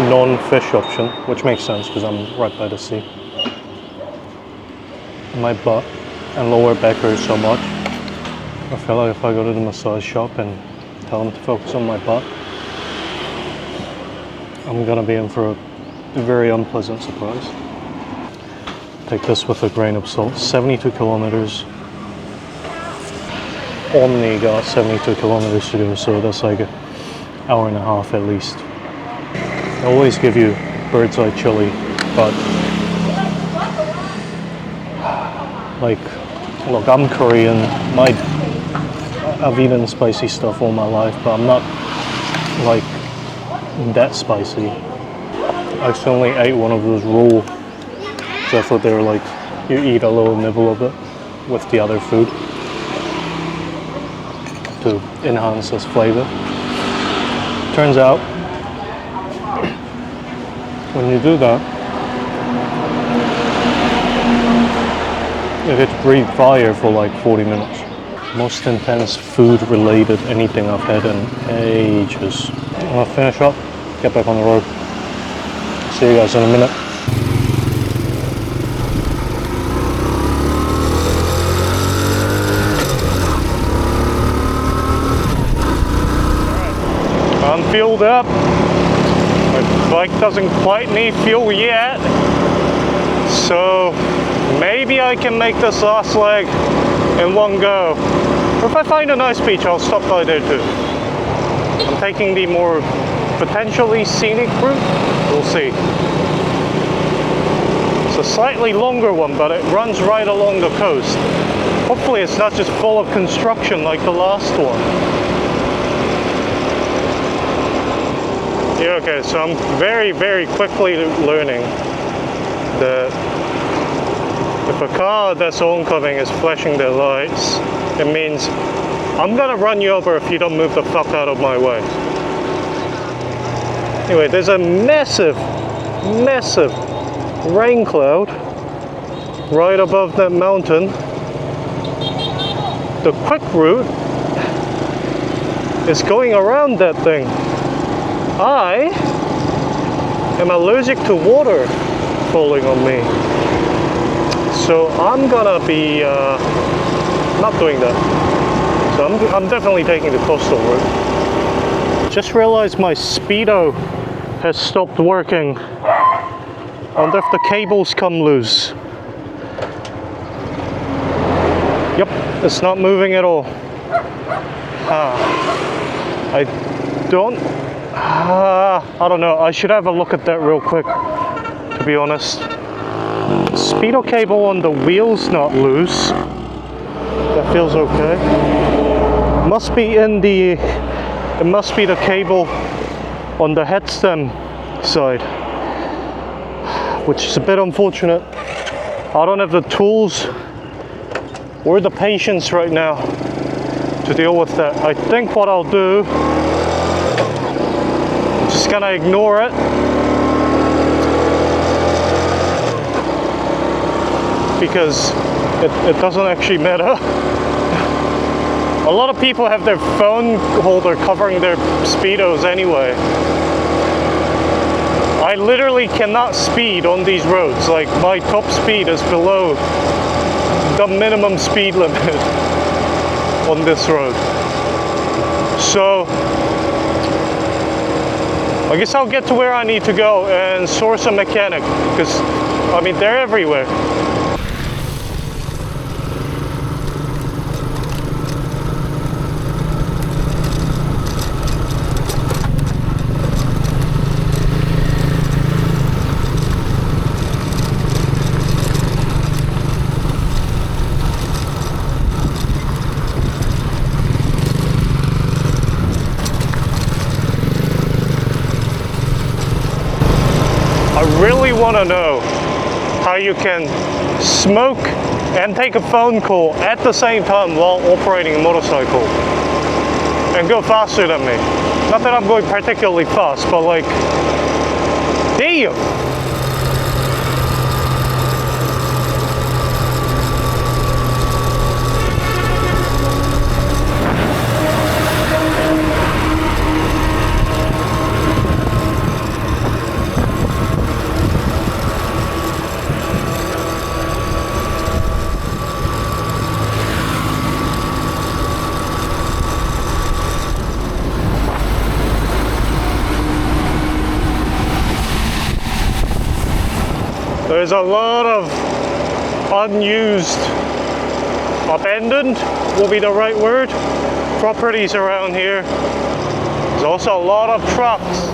non-fish option, which makes sense because I'm right by the sea. My butt and lower back hurt so much. I feel like if I go to the massage shop and tell them to focus on my butt, I'm gonna be in for a very unpleasant surprise. Take this with a grain of salt. 72 kilometers. Only got 72 kilometers to go, so that's like an hour and a half at least. They always give you bird's eye chili, but like, look, I'm Korean. I've eaten spicy stuff all my life, but I'm not like that spicy. I accidentally ate one of those raw, so I thought they were like, you eat a little nibble of it with the other food to enhance its flavor. Turns out, when you do that, you get to breathe fire for like 40 minutes. Most intense food related anything I've had in ages. I'm gonna finish up, get back on the road. See you guys in a minute. I'm fueled up. My bike doesn't quite need fuel yet, so maybe I can make this last leg in one go. Or if I find a nice beach, I'll stop by there too. I'm taking the more potentially scenic route. We'll see. It's a slightly longer one, but it runs right along the coast. Hopefully it's not just full of construction like the last one. Yeah, okay, so I'm very, very quickly learning that if a car that's oncoming is flashing their lights, it means I'm gonna run you over if you don't move the fuck out of my way. Anyway, there's a massive, massive rain cloud right above that mountain. The quick route is going around that thing. I am allergic to water falling on me. So I'm gonna be not doing that. So I'm definitely taking the coastal route. Just realized my Speedo has stopped working. I wonder if the cables come loose. Yep, it's not moving at all. I don't know. I should have a look at that real quick, to be honest. Speedo cable on the wheel's not loose. That feels okay. Must be it must be the cable on the headstem side, which is a bit unfortunate. I don't have the tools or the patience right now to deal with that. I think what I'll do, I'm just gonna ignore it. Because it doesn't actually matter. A lot of people have their phone holder covering their Speedos anyway. I literally cannot speed on these roads. Like, my top speed is below the minimum speed limit on this road. So I guess I'll get to where I need to go and source a mechanic, because I mean, they're everywhere. I really want to know how you can smoke and take a phone call at the same time while operating a motorcycle and go faster than me. Not that I'm going particularly fast, but like, damn! There's a lot of unused, abandoned will be the right word, properties around here. There's also a lot of trucks.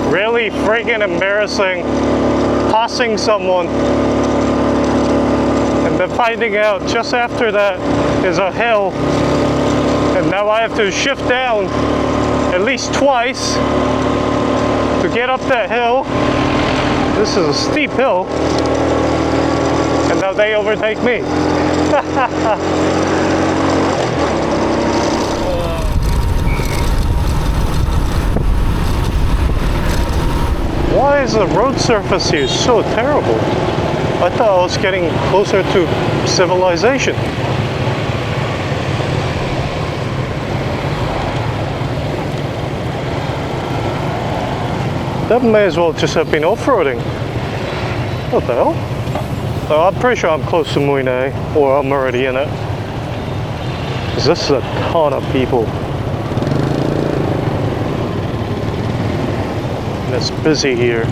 Really freaking embarrassing passing someone and then finding out just after that is a hill, and now I have to shift down at least twice to get up that hill. This is a steep hill, and now they overtake me. Why is the road surface here so terrible? I thought I was getting closer to civilization. That may as well just have been off-roading. What the hell? Oh, I'm pretty sure I'm close to Mui Ne, or I'm already in it. 'Cause this is a ton of people. It's busy here.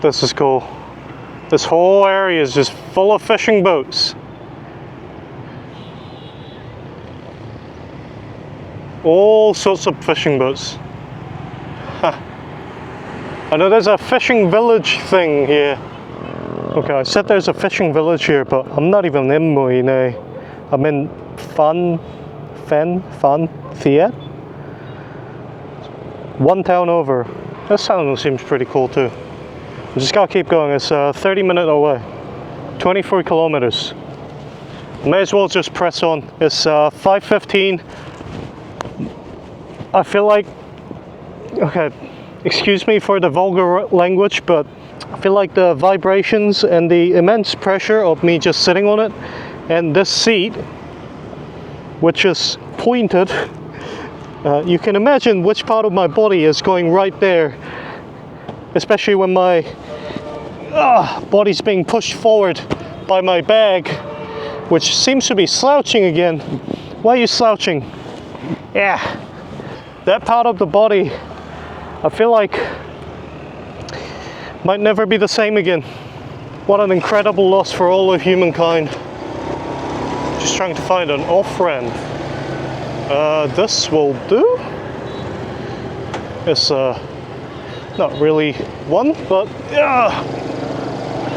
This is cool. This whole area is just full of fishing boats. All sorts of fishing boats. Huh. I know there's a fishing village thing here. Okay, I said there's a fishing village here, but I'm not even in Mui Ne. I'm in Phan Thiet. One town over. This town seems pretty cool too. I just gotta keep going. It's 30 minutes away. 24 kilometers. May as well just press on. It's 5:15. I feel like, okay, excuse me for the vulgar language, but I feel like the vibrations and the immense pressure of me just sitting on it, and this seat, which is pointed, you can imagine which part of my body is going right there, especially when my body's being pushed forward by my bag, which seems to be slouching again. Why are you slouching? Yeah, that part of the body, I feel like might never be the same again. What an incredible loss for all of humankind. Just trying to find an off-ramp. This will do. It's not really one, but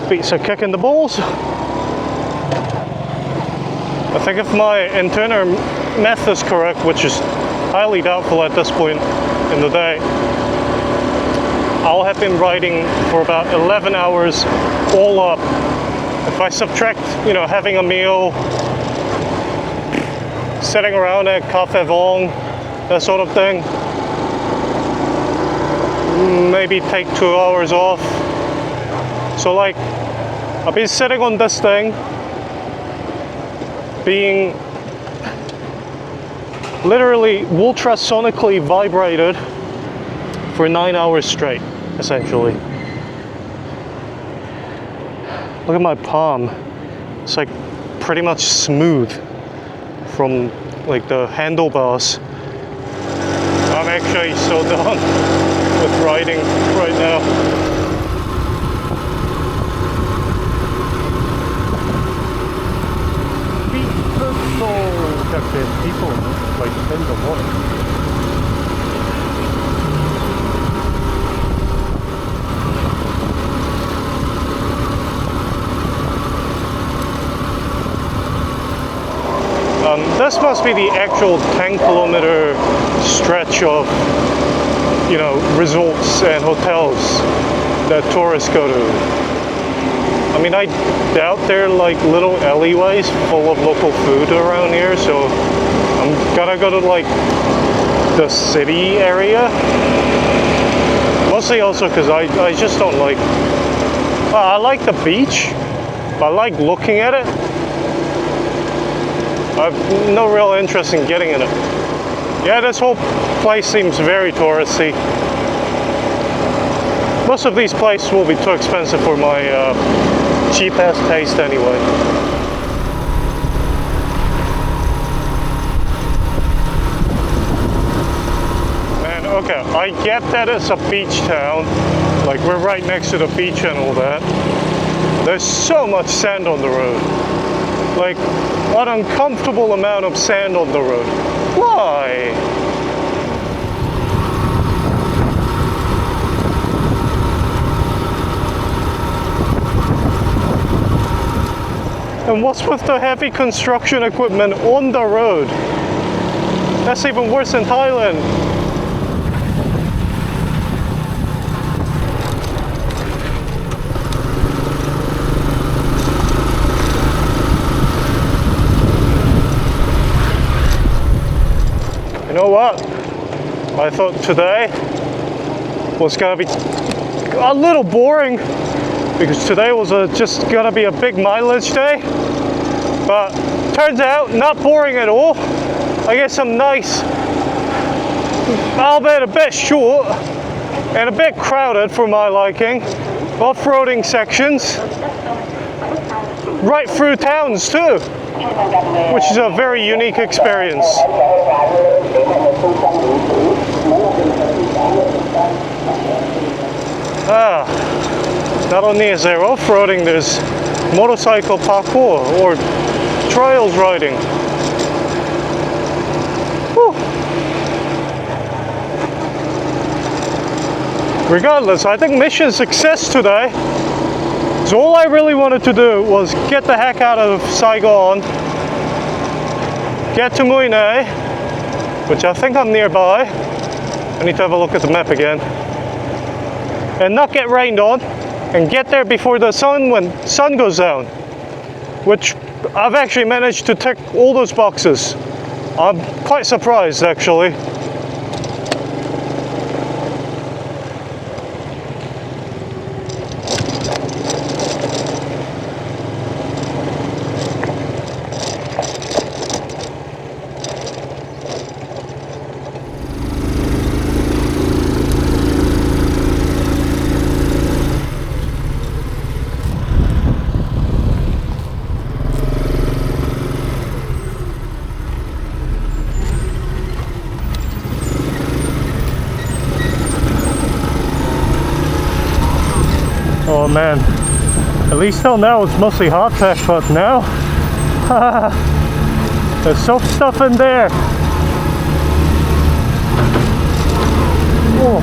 beats a kick in the balls. I think if my internal math is correct, which is highly doubtful at this point in the day, I'll have been riding for about 11 hours all up. If I subtract, having a meal, sitting around at Cafe Vong, that sort of thing, maybe take 2 hours off. So like, I've been sitting on this thing, being literally ultrasonically vibrated for 9 hours straight, essentially. Look at my palm. It's like pretty much smooth from like the handlebars. I'm actually so done with riding right now. That there's people like in the water. This must be the actual 10-kilometer stretch of, resorts and hotels that tourists go to. I mean, I doubt there are like little alleyways full of local food around here, so I'm gonna go to like the city area. Mostly also because I just don't like, I like the beach, I like looking at it. I have no real interest in getting in it. Yeah, this whole place seems very touristy. Most of these places will be too expensive for my cheap-ass taste anyway. Man, okay, I get that it's a beach town. Like, we're right next to the beach and all that. There's so much sand on the road. Like, an uncomfortable amount of sand on the road. Why? And what's with the heavy construction equipment on the road? That's even worse in Thailand. You know what? I thought today was gonna be a little boring because today was just gonna be a big mileage day, but turns out not boring at all. I get some nice, albeit a bit short and a bit crowded for my liking, off-roading sections right through towns too, which is a very unique experience. Not only is there off-roading, there's motorcycle parkour or trails riding. Whew. Regardless, I think mission success today. So all I really wanted to do was get the heck out of Saigon, get to Mui Ne, which I think I'm nearby. I need to have a look at the map again. And not get rained on, and get there before the sun goes down, which I've actually managed to tick all those boxes. I'm quite surprised actually. Oh man, at least till now it's mostly hardtack, but now, There's soft stuff in there. Oh.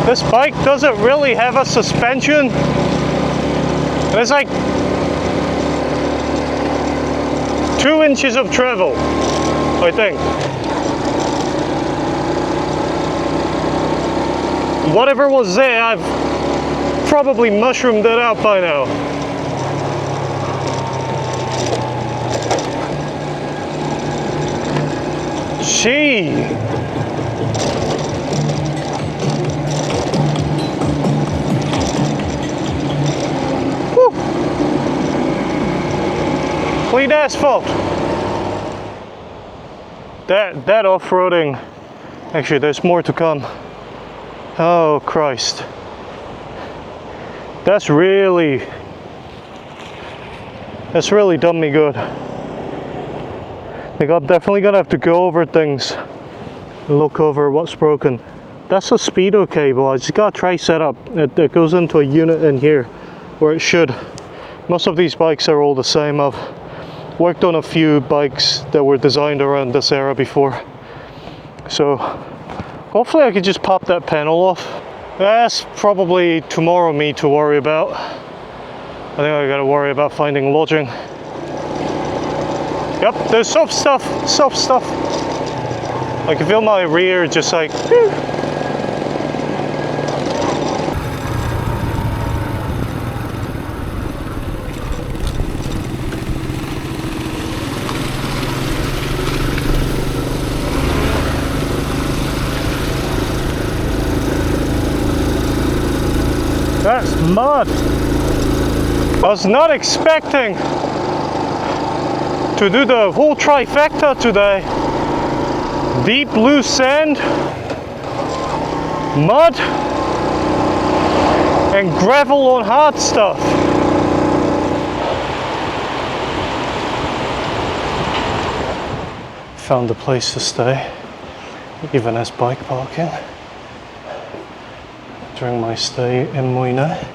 This bike doesn't really have a suspension. There's like 2 inches of travel, I think. Whatever was there, I've probably mushroomed it out by now. Gee. Whew. Clean asphalt. That off-roading, actually there's more to come. Oh Christ. That's really done me good. I think I'm definitely gonna have to go over things, look over what's broken. That's a speedo cable. I just gotta try setup. It goes into a unit in here where it should. Most of these bikes are all the same. I've worked on a few bikes that were designed around this era before. So hopefully I could just pop that panel off. That's probably tomorrow me to worry about. I think I gotta worry about finding lodging. Yep, there's soft stuff. I can feel my rear just like, whew. That's mud. I was not expecting to do the whole trifecta today. Deep blue sand, mud, and gravel on hard stuff. Found a place to stay, even as bike parking, during my stay in Mui Ne.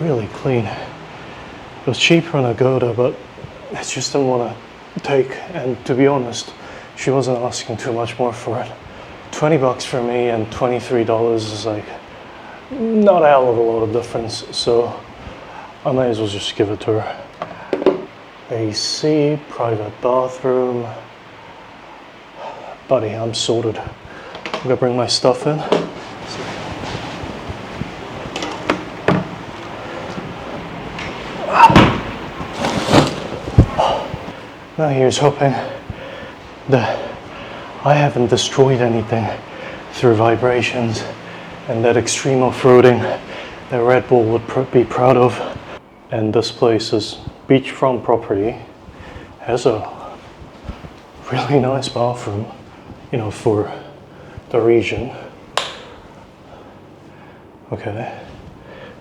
Really clean. It was cheaper on Agoda, but I just didn't want to take, and to be honest, she wasn't asking too much more for it. 20 bucks for me and $23 is like not a hell of a lot of difference, so I might as well just give it to her. AC, private bathroom. Buddy, I'm sorted. I'm gonna bring my stuff in. Now here's hoping that I haven't destroyed anything through vibrations and that extreme off-roading that Red Bull would be proud of. And this place is beachfront property, has a really nice bathroom, you know, for the region. Okay,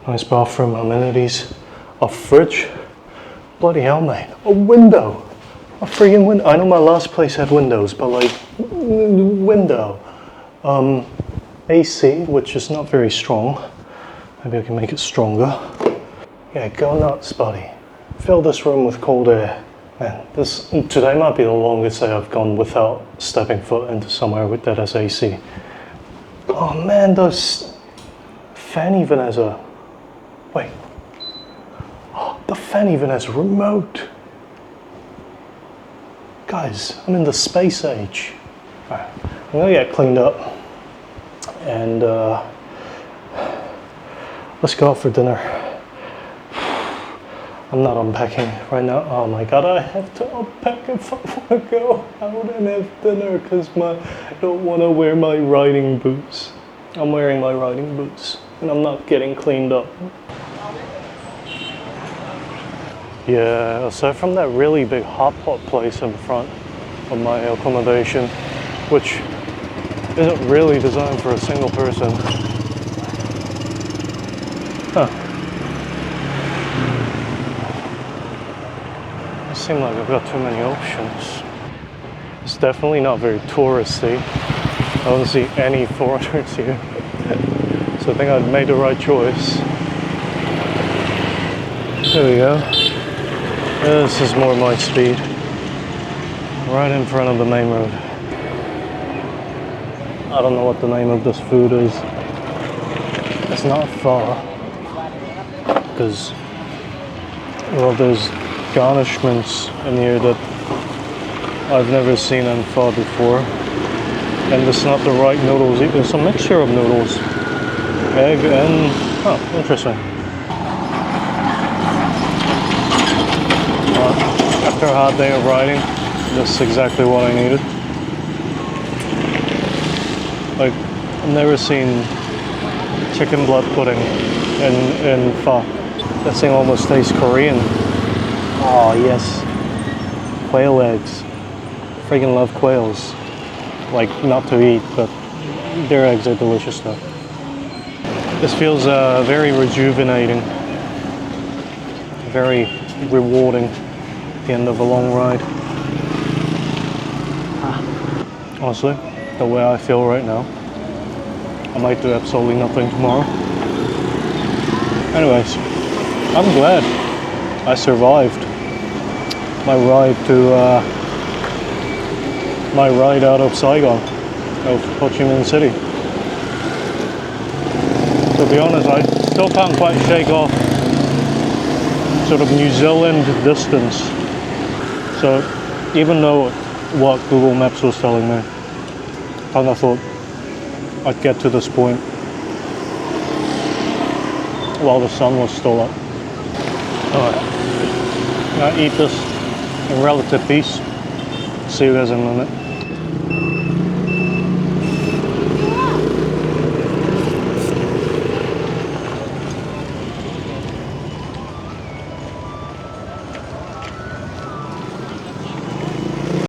nice bathroom amenities, a fridge, bloody hell mate, a window. A freaking window. I know my last place had windows, but like, window. AC, which is not very strong. Maybe I can make it stronger. Yeah, go nuts, buddy. Fill this room with cold air. Man, today might be the longest day I've gone without stepping foot into somewhere with that has AC. Oh man, those fan even has a, wait. Oh, the fan even has a remote. Guys, I'm in the space age. Alright, I'm gonna get cleaned up and let's go out for dinner. I'm not unpacking right now. Oh my god, I have to unpack if I want to go out and have dinner because I don't want to wear my riding boots. I'm wearing my riding boots and I'm not getting cleaned up. Yeah, aside from that really big hot pot place in front of my accommodation, which isn't really designed for a single person. Huh. It seems like I've got too many options. It's definitely not very touristy. I don't see any foreigners here. So I think I'd made the right choice. There we go. This is more my speed. Right in front of the main road. I don't know what the name of this food is. It's not pho, because, well, there's garnishments in here that I've never seen in pho before. And it's not the right noodles either. It's a mixture of noodles, egg, and, oh, interesting. After a hard day of riding, this is exactly what I needed. Like, I've never seen chicken blood pudding in pho. That thing almost tastes Korean. Oh yes, quail eggs. Freaking love quails. Like, not to eat, but their eggs are delicious though. This feels very rejuvenating, very rewarding at the end of a long ride. Honestly, the way I feel right now, I might do absolutely nothing tomorrow. Anyways, I'm glad I survived my ride out of Saigon, of Ho Chi Minh City. To be honest, I still can't quite shake off sort of New Zealand distance. So even though what Google Maps was telling me, I kind of thought I'd get to this point while the sun was still up. Alright, I'm gonna eat this in relative peace. See you guys in a minute.